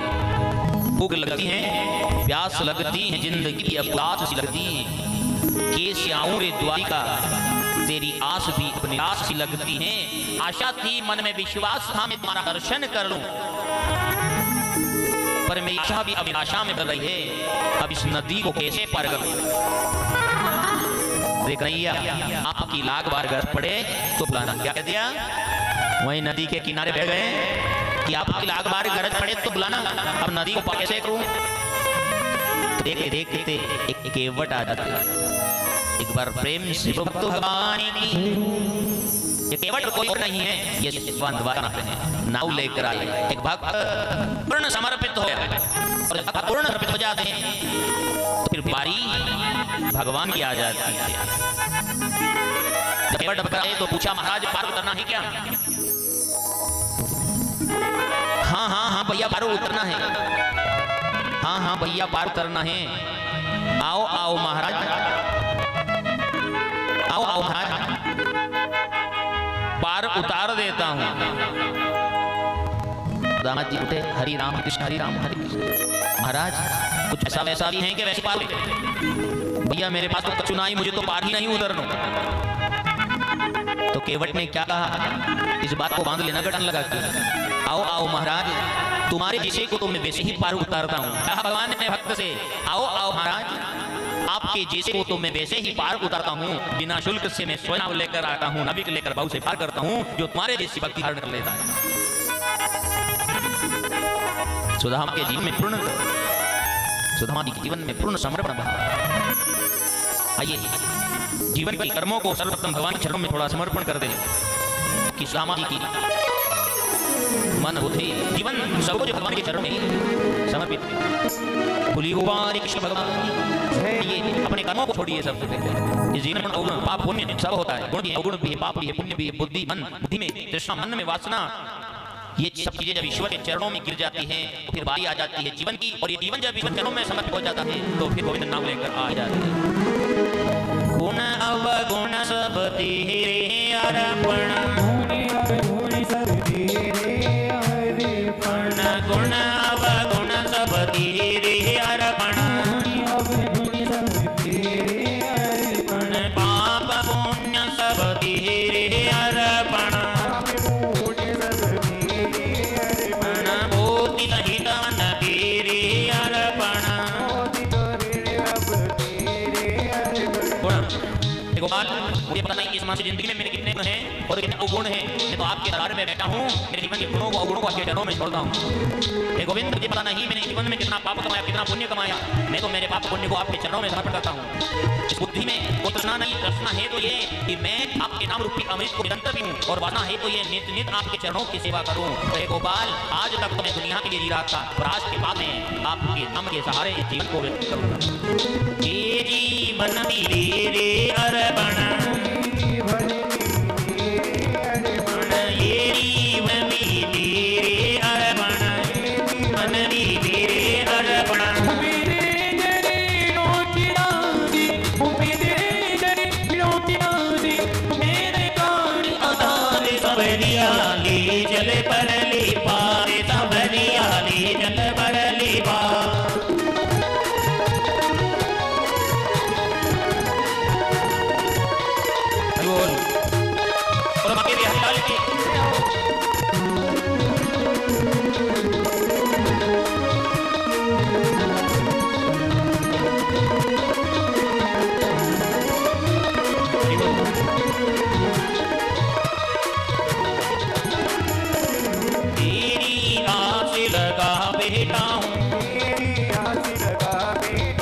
भूख लगती है, प्यास लगती है, जिंदगी भी अब उदास सी लगती है, कैसे आऊं रे द्वारिका तेरी आस भी अब निराश सी लगती है। आशा थी, मन में विश्वास था, मैं तुम्हारा दर्शन कर लूं, पर मेरी आशा भी अब निराशा में बदल रही है। अब इस नदी को कैसे पार करूं? देख रही आपकी लाख बार घर पड़े तो बुलाना। क्या कह दिया? वही नदी के किनारे बैठ गए कि आपकी लाख बार गरज पड़े तो बुलाना। अब नदी को पार कैसे करूं? देखते देखते एक केवट आ जाता है। एक बार प्रेम से भक्त भगवान की, ये केवट कोई और नहीं है, ये है, नाव लेकर आए। एक भक्त पूर्ण समर्पित हो, और जब पूर्ण समर्पित हो जाते हैं तो फिर बारी भगवान की आ जाती है। जब केवट भक्त आए तो पूछा, महाराज पार उतरना है क्या? हाँ हाँ हाँ भैया पार उतरना है, हाँ हाँ भैया पार उतरना है। आओ आओ महाराज, आओ आओ महाराज, पार उतार देता हूं। दामाद जी उठे, हरि राम कृष्ण हरि राम हरि कृष्ण। महाराज कुछ ऐसा वैसा भी है कि वैसे पार? भैया मेरे पास तो कछु नहीं, मुझे तो पार ही नहीं उतरना। तो केवट ने क्या कहा, इस बात को बांध लेना गठन लगा के, आओ आओ महाराज, तुम्हारे जैसे को तो मैं वैसे ही पार उतारता हूँ। कहा भगवान ने भक्त से, आओ आओ महाराज, आपके जैसे को तो मैं वैसे ही पार उतारता हूँ, बिना शुल्क से मैं स्वयं लेकर आता हूँ, नबी लेकर बहु से पार करता हूँ, जो तुम्हारे जैसी भक्ति धारण कर लेता है। सुदामा के जीवन में पूर्ण, सुदामा के जीवन में पूर्ण समर्पण भाव। आइए जीवन के कर्मों को सर्वप्रथम भगवान के चरणों में थोड़ा समर्पण कर दे, कि सुदामा जी की मन बुद्धि जीवन सब कुछ भगवान के चरणों में समर्पित है। बोलिए गोपाल कृष्ण भगवान। ये अपने कर्मों को छोड़िए सबसे पहले। इस जीवन में अवगुण पाप पुण्य सब होता है, गुण भी है, अवगुण भी है, पाप भी है, पुण्य भी है, बुद्धि मन, बुद्धि में तृष्णा, मन में वासना, ये सब चीजें जब ईश्वर के चरणों में गिर जाती हैं तो फिर बारी आ जाती है जीवन की, और ये जीवन जब ईश्वर चरणों में समर्पित हो जाता है तो फिर गोविंद नाम लेकर आ जाते हैं। गुण अवगुण सब तेरे अर्पण, गुण अवगुण सब तेरे अर्पण, पाप पुण्य सब तेरे अर्पण, बोधि सहित मन तेरे अर्पण। गोपाल मुझे पता नहीं इस मानव जिंदगी में मेरे कितने गुण हैं और कितने अवगुण हैं, मैं तो आपके दरबार में बैठा हूँ, मेरे जीवन के गुणों को अवगुणों को आपके चरणों में छोड़ता हूँ। हे गोविंद मुझे पता नहीं मैंने जीवन में कितना पाप कमाया, कितना पुण्य कमाया, मैं तो मेरे पाप पुण्य को आपके चरणों में समर्पण करता हूँ। इस बुद्धि में वो तृष्णा नहीं, तृष्णा है तो ये कि मैं आपके नाम रूपी अमृत को निरंतर पीऊं, और वासना है तो ये नित नित आपके चरणों की सेवा करूं। तो हे गोपाल आज तक तो मैं दुनिया के लिए जी रहा था, पर आज के बाद में आपके नाम के सहारे इस जीवन को व्यक्त करूंगा। ये जीवन मेरे अर्पण, ये जीवन मेरे अर्पण, ले जल पर ले पार, सांवरिया ले जल पर ले पार। बोल और माके भी हल्ला लेके बेटा हूँ, तेरी आस लगा बेटा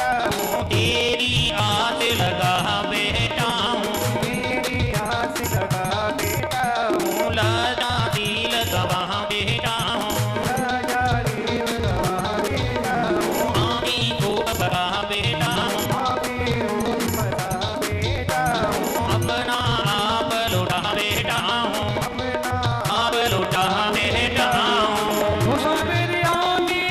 हूँ, तेरी आस लगा बेटा हूँ, तेरी आस लगा बेटा हूँ, लाजा दिल गवा बेटा हूँ, लाजा दिल गवा बेटा हूँ, आमी को बता बेटा हूँ, आमी को बता बेटा हूँ, अपना आप लुटा बेटा हूँ, अपना आप लुटा बेटा हूँ। सांवरिया ले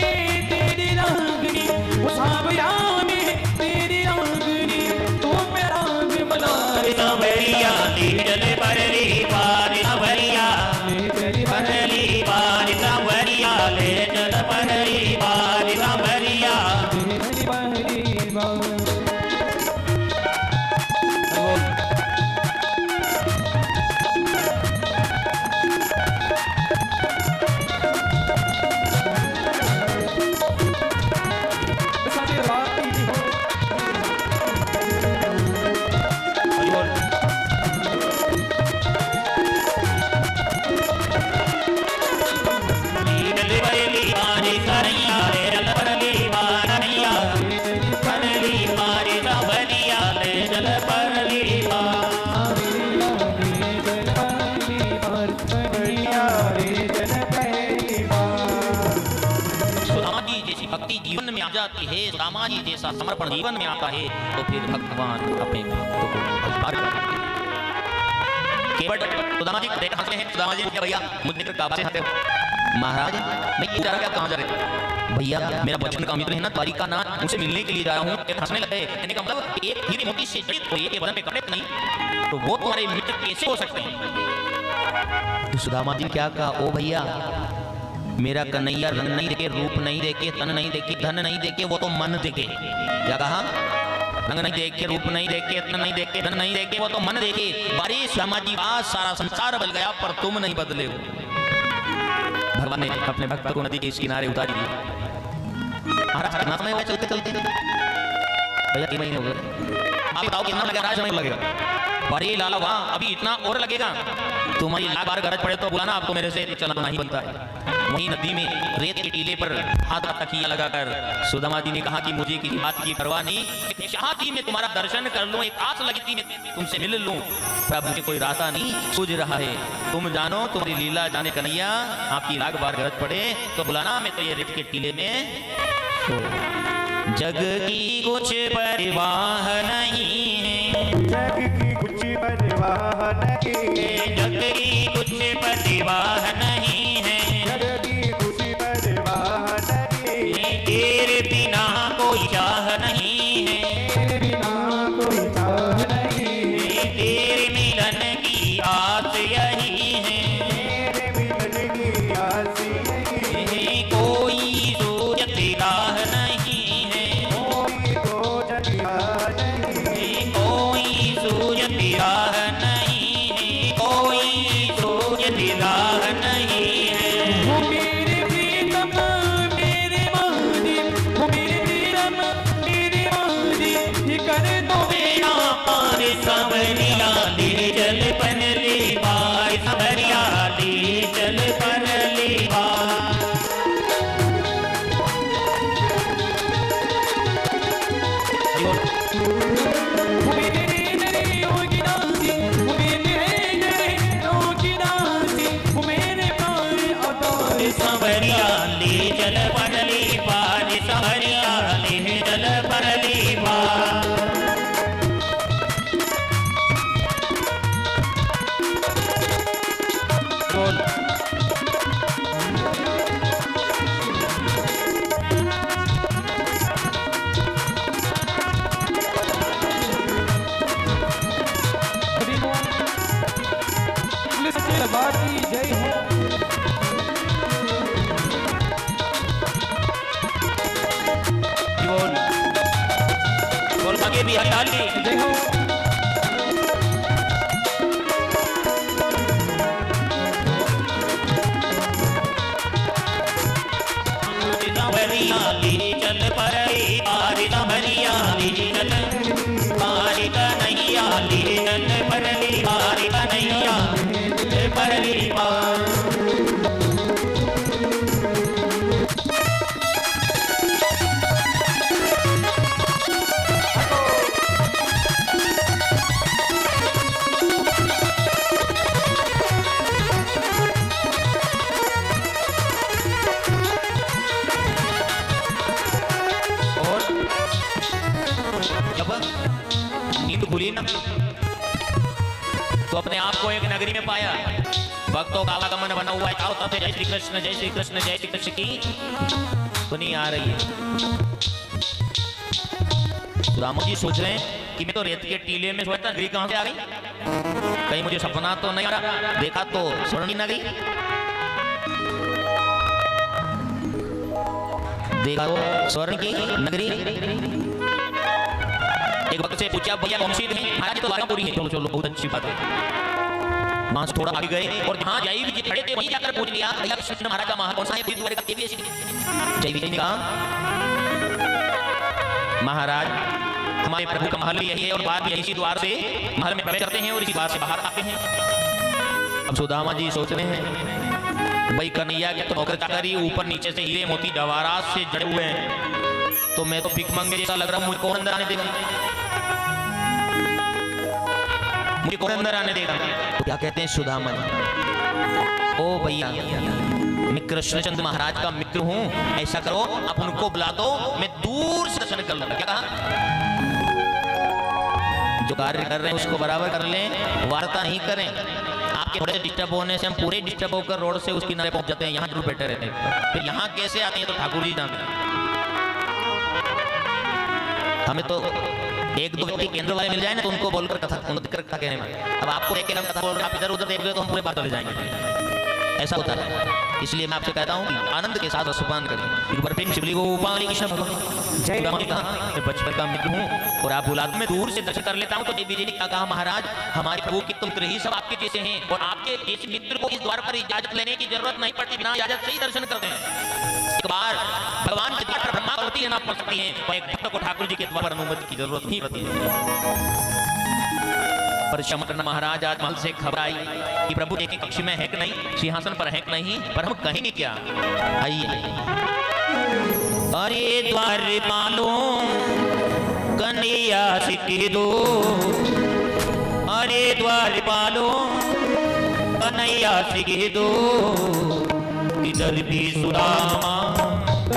जल पर ले पार, सांवरिया ले जल पर ले पार, सांवरिया ले जल पर ले पार, सांवरिया ले जल पर ले पार। भक्ति जीवन में आ जाती है, सुदामा जी जैसा समर्पण जीवन में आता है, तो फिर भगवान अपने भक्तों को उद्धार करते हैं। केवल सुदामा जी देख हंसते हैं, सुदामा जी क्या भैया मुझ लेकर काबा से हंसते हो? महाराज मैं ये जा रहा, कहाँ जा रहे? भैया मेरा बचपन का मित्र है ना द्वारिका नाथ, उनसे मिलने के लिए जा रहा हूँ। हंसने लगे, कहने का मतलब एक हीरी मोती से जड़ित हो, एक बदन पे कपड़े नहीं, तो वो तुम्हारे मित्र कैसे हो सकते हैं? तो सुदामा जी क्या कहा, ओ भैया मेरा कन्हैया रंग नहीं देखे, रूप नहीं देखे, तन नहीं देखे, धन नहीं देखे, वो तो मन देखे। क्या कहा? रंग नहीं देखे, रूप नहीं देखे, तन नहीं देखे, धन नहीं देखे, वो तो मन देखे। बारिश समाजी बात सारा संसार बदल गया पर तुम नहीं बदले हो। भगवान ने अपने भक्त को नदी के इस किनारे उतारी दी। कितना समय हुआ चलते चलते? भैया 3 महीने हो गए। आप बताओ कितना लगेगा? समय लगेगा। बड़े लाला वहां अभी इतना और लगेगा। तुम्हारी लाख बार गरज पड़े तो बुलाना, आपको मेरे से चलना नहीं बनता है। वहीं नदी में रेत के टीले पर हाथ तकिया लगाकर सुदामा जी ने कहा कि मुझे किसी बात की परवाह नहीं, एक चाहती मैं तुम्हारा दर्शन कर लूं, एक आस लगी थी मैं तुमसे मिल लूं, पर मुझे कोई रास्ता नहीं सूझ रहा है। तुम जानो, तुम्हारी लीला जाने कन्हैया, आपकी लाख बार गरज पड़े तो बुलाना, मैं तो ये रेत के टीले में जग की कुछ परवाह नहीं है, जग की कुछ परवाह नहीं है, जग की कुछ परवाह नहीं है, जग की कुछ परवाह नहीं है, तेरे बिना कोई चाह नहीं है, तेरे बिना कोई चाह नहीं है, तेरे मिलन की आस यही है, तेरे मिलन की आस यही है, कोई सूरत राह नहीं है, कोई सूरत राह नहीं है, कोई सूरत राह नहीं है। वो मेरे प्रीतम मेरे मादी, वो मेरे प्रीतम मेरे मादी, ये कर दो मेरा पार, सांवरिया ले जल पर ले पार, सांवरिया ले जल पर ले पार। वो मेरे नरे योगी नासी, वो मेरे नरे योगी नासी, वो मेरे प्राण अवतार। सांवरिया ले जल पर ले पार, सांवरिया ले जल पर ले पार। सच्चे दरबार की जय हो। के भी हटा ली। चल परई पारित हरियाली चल पारित नैया चल परली पारित नैया परली पार। नींद खुली ना तो अपने आप को एक नगरी में पाया। भक्तों का आवागमन बना हुआ है, चारों तरफ जय श्री कृष्ण जय श्री कृष्ण जय श्री कृष्ण की ध्वनि आ रही है। रामू जी सोच रहे हैं कि मैं तो रेत के टीले में सोचता, नगरी कहां से आ गई, कहीं मुझे सपना तो नहीं आ रहा। देखा तो स्वर्णी नगरी, देखा तो स्वर्ण की नगरी। एक वक्त से पूछा भैया कौन सी थी, महाराज तो वाराणपुरी है। चलो चलो बहुत अच्छी बात है। वहां से थोड़ा आगे गए और जहां जय विजय खड़े थे वहीं जाकर पूछ लिया भैया कृष्ण महाराज का महा कौन सा है, द्वारे का देवी ऐसी। जय विजय ने कहा महाराज हमारे प्रभु का महल यही है और बाद में इसी द्वार से महल में प्रवेश करते हैं और इसी द्वार से बाहर आते हैं। अब सुदामा जी सोच रहे हैं भाई कन्हैया के तो नौकर चाकरी ऊपर नीचे से हीरे मोती जवाहरात से जड़े हुए हैं, तो मैं तो भिख मंगे जैसा लग रहा हूं, मुझको अंदर आने देगा, मुझे कौन अंदर आने देगा। तो क्या कहते हैं सुदामा जी, ओ भैया मैं कृष्णचंद्र महाराज का मित्र हूं, ऐसा करो आप उनको बुला दो, मैं दूर से दर्शन कर लूंगा। क्या कहा, जो कार्य कर रहे हैं उसको बराबर कर लें, वार्ता नहीं करें। आपके थोड़े डिस्टर्ब होने से हम पूरे डिस्टर्ब होकर रोड से उस किनारे पहुंच जाते हैं, यहाँ जरूर बैठे रहते हैं। फिर यहाँ कैसे आते हैं तो ठाकुर जी जानते हैं। हमें तो एक दो व्यक्ति केंद्र वाले मिल जाए ना तो उनको बोलकर कथा कहने में, अब आपको एक हम कथा बोल रहे हैं, आप इधर उधर देख रहे हो तो हम पूरे बात चले जाएंगे, ऐसा होता है। इसलिए मैं आपसे कहता हूँ कि आनंद के साथ रसपान करें। एक बार फिर शिवली गोपाल कृष्ण भगवान मैं बचपन का मित्र हूँ और आप बुला, मैं दूर से दर्शन कर लेता हूँ। तो देवी जी ने क्या कहा, महाराज हमारे प्रभु के मित्र ही सब आपके जैसे हैं और आपके जैसे मित्र को इस द्वार पर इजाजत लेने की जरूरत नहीं पड़ती, बिना इजाजत से ही दर्शन करते हैं। एक बार भगवान के द्वार पर ब्रह्मा करती है ना पड़ सकती है, और एक भक्त को ठाकुर जी के द्वार पर अनुमति की जरूरत नहीं पड़ती है। पर शमकर्ण महाराज आज महल से खबर आई कि प्रभु एक कक्ष में है कि नहीं, सिंहासन पर है कि नहीं, पर हम कहेंगे क्या। आइए, अरे द्वार पालो कन्हैया सिक्के दो, अरे द्वार पालो कन्हैया सिक्के दो, इधर भी सुदामा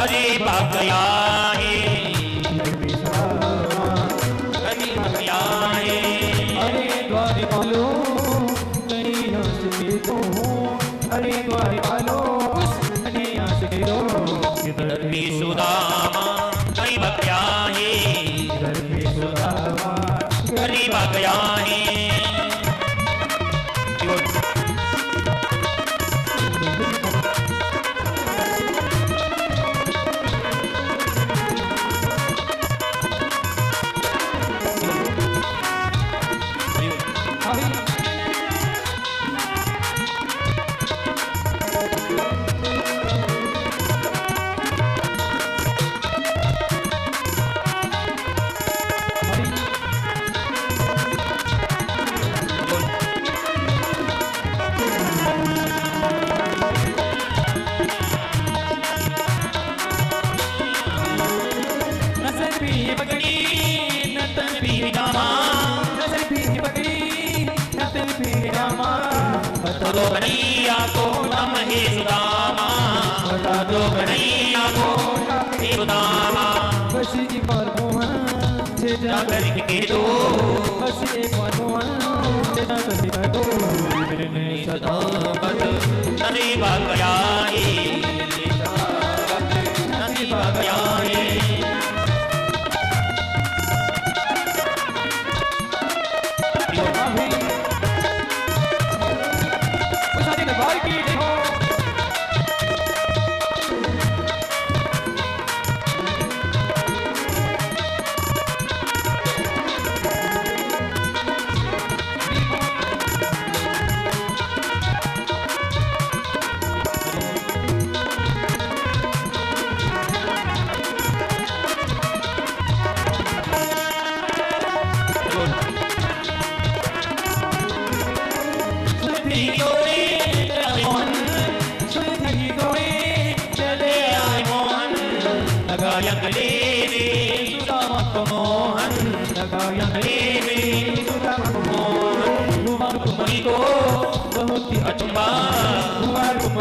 अरे भाग गया है, अरे भाग गया है। अरे द्वार पालो कन्हैया सिक्के दो, अरे द्वार पालो कन्हैया सिक्के दो, इधर भी सुदामा कहीं भाग गया है, इधर भी सुदामा अरे भाग गया है। बता दो कन्हैया को नाम है सुदामा, बता दो कन्हैया को नाम है सुदामा, बस एक बार मोहन जाकर के दो, बस एक बार मोहन जाकर के दो, मेरे सदावत अरे भाग गया है, अरे भाग गया है।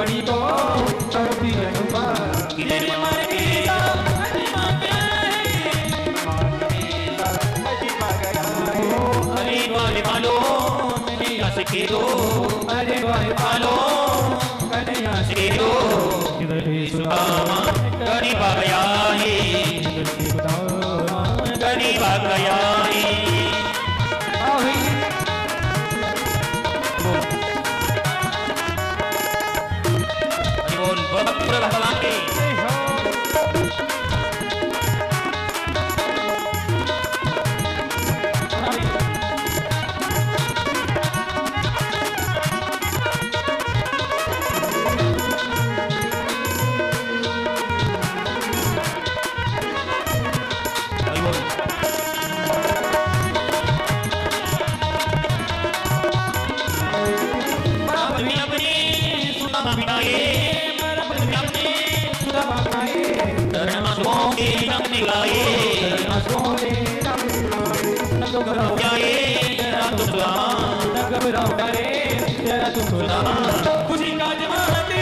मणि को करती अनुपम तेरे मन की तो महिमा क्या है अरे द्वार पालो कन्हैया से कह दो अरे द्वार पालो कन्हैया से से दो इधर ही सुदामा गरीब आ गया है गरीब आ गया है बोल भक्त भगवान के खुशी का जमाते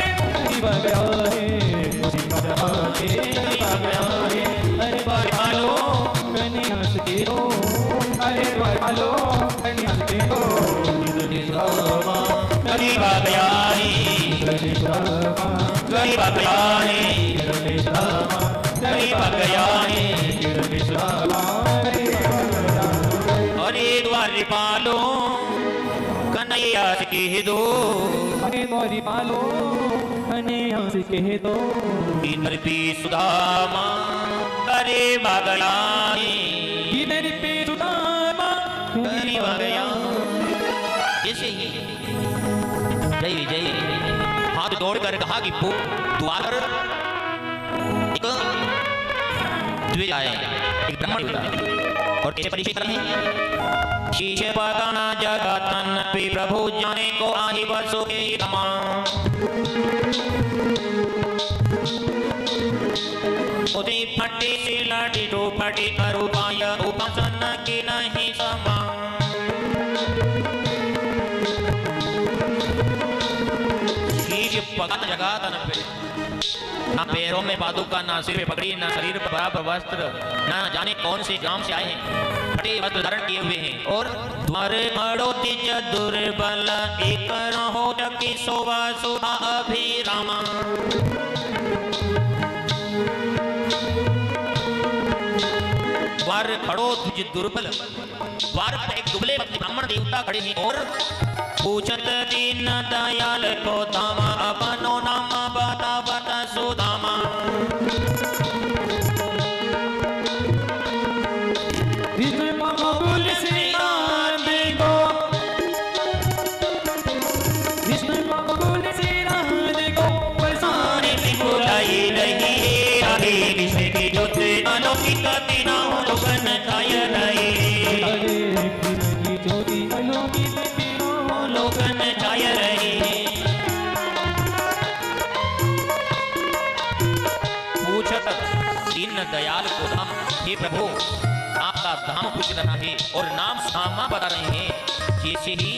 अरे द्वार पालो कन्हैया से दो अरे द्वार पालो कन्हैया से दो गरीब आ गया है गरीब आ गया है गरीब आ गया है अरे द्वार पालो कन्हैया से कह दो अरे द्वार पालो कन्हैया से कह दो इधर पे सुदामा गरीब आ गया है इधर पे सुदामा गरीब आ गया ऐसे ही जय जय हाथ दौड़कर कहा कि द्वार एक द्विज आए एक ब्राह्मण और कैसे परिचय कर रहे हैं शीश पकाना जगा तन पे प्रभु जाने को आही बसो के तमा उदे फटे से लाठी दो फटे करो पाया उपासना के नहीं समा पकाना जगा तन पे ना पैरों में पादुका ना सिर पे पगड़ी ना शरीर पर बराबर वस्त्र ना जाने कौन से गांव से आए हैं फटे वस्त्र धारण किए हुए हैं और द्वारे मड़ो तिज दुर्बल एक रहो टकी शोभा सुधा अभिरामा द्वार खड़ो तुझ दुर्बल द्वार पर एक दुबले ब्राह्मण देवता खड़े हैं और पूछत दीन दयाल को दामा अपनो नाम बता बता सुदामा विष्णु मकुल श्री राम को विष्णु मकुल श्री राम को सारे बुलाई नहीं आगे विश्व की ज्योत अलौकिक तीना लोकन छाय रही अरे ज्योति अलौकिक लोकन छाय रही पूछत दीन दयाल को धाम हे प्रभु आपका धाम पूछ रहा है और नाम सुदामा बता रहे हैं जैसे ही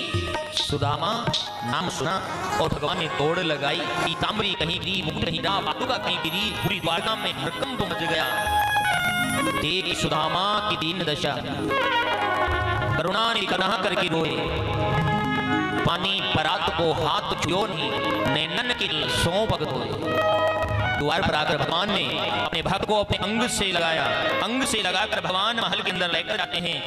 सुदामा नाम सुना और भगवान ने तोड़ लगाई पीताम्बरी कहीं गिरी मुकुट कहीं गिरा पादुका कहीं गिरी पूरी द्वारका में हड़कंप मच गया देख सुदामा की दीन दशा करुणा निकना करके रोए पानी परात को हाथ छुओ नहीं नैनन की सौ भगत होए द्वार पर आकर भगवान ने अपने भक्त को अपने अंग से लगाकर भगवान महल के अंदर लेकर जाते हैं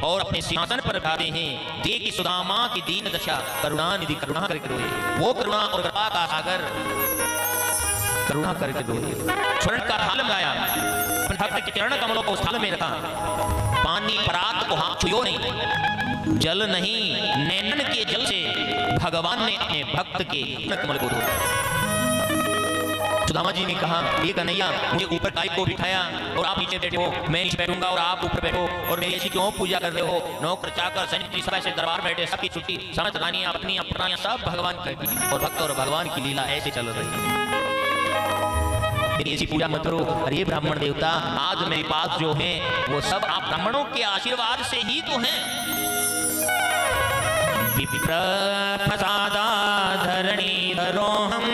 और अपने सिंहासन पर बैठाते हैं देखी सुदामा की दीन दशा करुणा निधि करुणा करके रोए वो करुणा और कृपा का सागर करुणा करके रोए स्वर्ण का थाल लगाया अपने भक्त के चरण कमलों को उस थाल में रखा पानी परात को हाथ छुओ नहीं जल नहीं नैनन के जल से भगवान ने अपने भक्त के कमल को धोया सुदामा जी ने कहा ये कन्हैया मुझे ऊपर काय को बिठाया और आप नीचे बैठे हो मैं नीचे बैठूंगा और आप ऊपर बैठो और मेरी ऐसी क्यों पूजा कर रहे हो नौकर चाकर सैनिक सब ऐसे दरबार बैठे सबकी छुट्टी समझ रानियां अपनियां परानियां सब भगवान करती और भक्त और भगवान की लीला ऐसे चल रही है ऐसी पूजा मत करो। अरे ब्राह्मण देवता आज मेरे पास जो है वो सब आप ब्राह्मणों के आशीर्वाद से ही तो हैं। विप्र प्रसादा धरणी धरो हम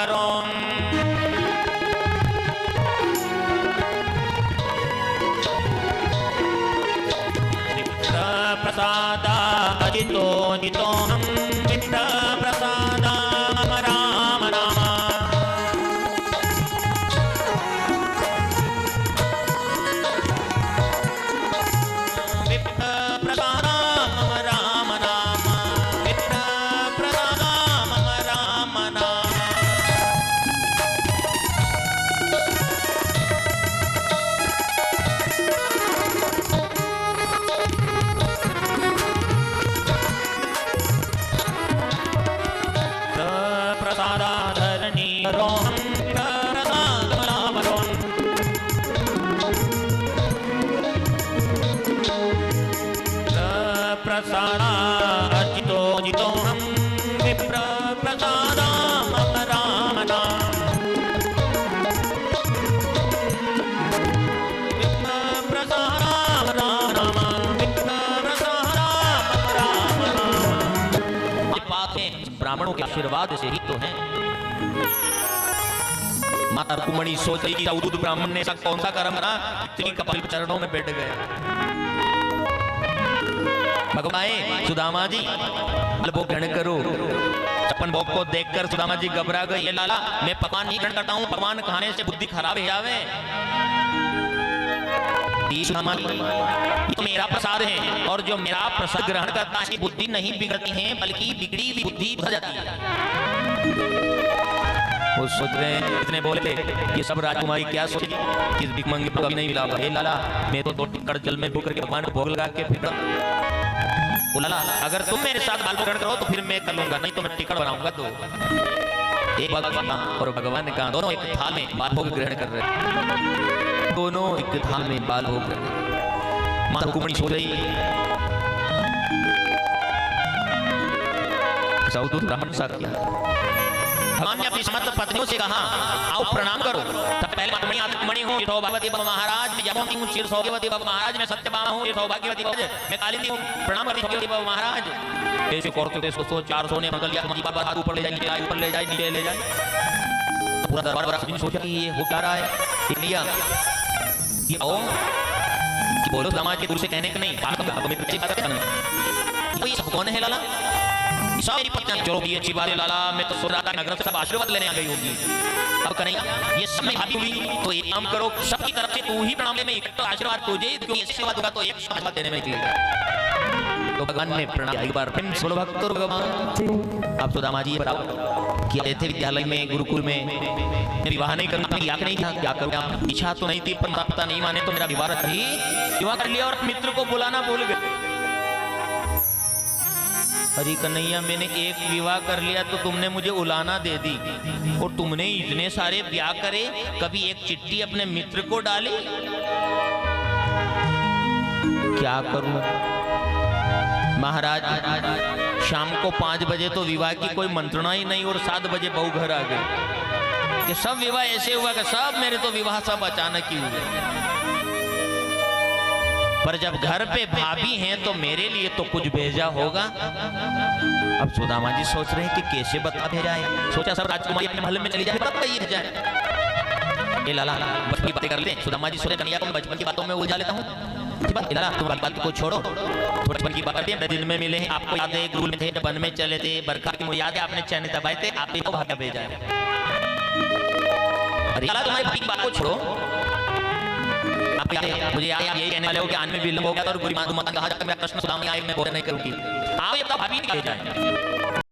वरुण विप्र प्रसादा अजितो जितो हम विप्र प्रसादा राम राम विप्र प्रसादा राम राम विप्र प्रसादा राम राम प्रसादाधरणी रोहं प्रसादमलावरोन् प्रसादार्चितो जितोऽहं विप्र प्रसादां राम नाम विप्र प्रसादां राम विप्र प्रसादां राम नाम पाके ब्राह्मणों के आशीर्वाद से ही तो है। माता रुक्मणी सोच रही थी अवधूत ब्राह्मण ने ऐसा कौन सा कर्म करा इतनी कपिल चरणों में बैठ गए। भगवान सुदामा जी भोग ग्रहण करो। छप्पन भोग को देखकर सुदामा जी घबरा गए। ये लाला मैं पकवान नहीं ग्रहण करता हूँ, पकवान खाने से बुद्धि खराब हो जावे। सुदामा जी ये तो मेरा प्रसाद है और जो मेरा प्रसाद ग्रहण करता है बुद्धि नहीं बिगड़ती है बल्कि बिगड़ी हुई बुद्धि भर जाती है। वो सोच रहे हैं इतने बोले ये सब राजकुमारी क्या सोची कि भिखमंगे को कभी नहीं मिला। हे लाला मैं तो 2 टिक्कड़ जल में डूब करके भगवान को भोग लगा के फिर लाला अगर तुम मेरे साथ बाल ग्रहण करो तो फिर मैं कर लूंगा, नहीं तो मैं टिकट बनाऊंगा। तो एक भगवान और भगवान ने कहा दोनों एक थाल में बाल भोग ग्रहण कर रहे, दोनों एक थाल में बाल भोग ग्रहण। माता रुक्मणी सो गई। अवधूत ब्राह्मण सा किया। भगवान ने अपनी समस्त पत्नियों से कहा आओ प्रणाम करो। तब पहले मणि हूँ सौभाग्यवती महाराज, मैं जमोती हूँ क्षीर सौभाग्यवती महाराज, मैं सत्यभामा हूँ सौभाग्यवती मैं कालिंदी हूँ प्रणाम करती हूँ महाराज। ऐसे करते 400 ने मंगल लिया बाबा हाथ ऊपर ले जाए ऊपर ले जाए नीचे ले जाए। पूरा दरबार बड़ा सोचा कि ये हो क्या रहा है इंडिया ये आओ कि बोलो समाज के गुरु से कहने के नहीं ये सब कौन है लाला सारी पत्नियां चलो ये अच्छी बात है लाला मैं तो सोच रहा था नगर से सब आशीर्वाद लेने आ गई होगी। अब कन्हैया ये सब मैं भाभी हुई तो एक काम करो सबकी तरफ से तू ही प्रणाम ले, मैं एक तो आशीर्वाद तुझे क्योंकि आशीर्वाद होगा तो एक आशीर्वाद देने में निकलेगा। तो भगवान ने प्रणाम एक बार फिर बोलो भक्त भगवान। अब सुदामा जी बताओ कि थे विद्यालय में गुरुकुल में विवाह नहीं करना क्या नहीं था क्या करूँ इच्छा तो नहीं थी पर माता नहीं माने तो मेरा विवाह ही विवाह कर लिया और मित्र को बुलाना भूल गए। अरे कन्हैया मैंने एक विवाह कर लिया तो तुमने मुझे उलाना दे दी और तुमने इतने सारे ब्याह करे कभी एक चिट्ठी अपने मित्र को डाली। क्या करूं महाराज शाम को 5 बजे तो विवाह की कोई मंत्रणा ही नहीं और 7 बजे बहू घर आ गई। कि सब विवाह ऐसे हुआ कि सब मेरे तो विवाह सब अचानक ही हुए। पर जब घर पे भाभी हैं तो मेरे लिए तो कुछ भेजा होगा। अब सुदामा जी सोच रहे हैं कि कैसे बता भेजा है। सोचा सब राजकुमारी अपने महल में चली जाए तब ये जाए। ये लाला बचपन की बातें कर लेते। सुदामा जी सोचे कन्हैया को मैं बचपन की बातों में उलझा लेता हूँ। लाला तुम बात को छोड़ो बचपन की बात करते हैं। दिन में मिले हैं आपको याद है गुरुकुल में थे वन में चले थे बरखा की मुझे याद है आपने चैन दबाए थे आपको भाग्य भेजा है। अरे लाला तुम्हारी बात को छोड़ो मुझे यही कहने वाले हो कि आने में विलंब हो गया और बुरी माता कहा जाता मैं कृष्ण सुदामा आए मैं बोल नहीं करूंगी। आओ ये भाभी नहीं जाए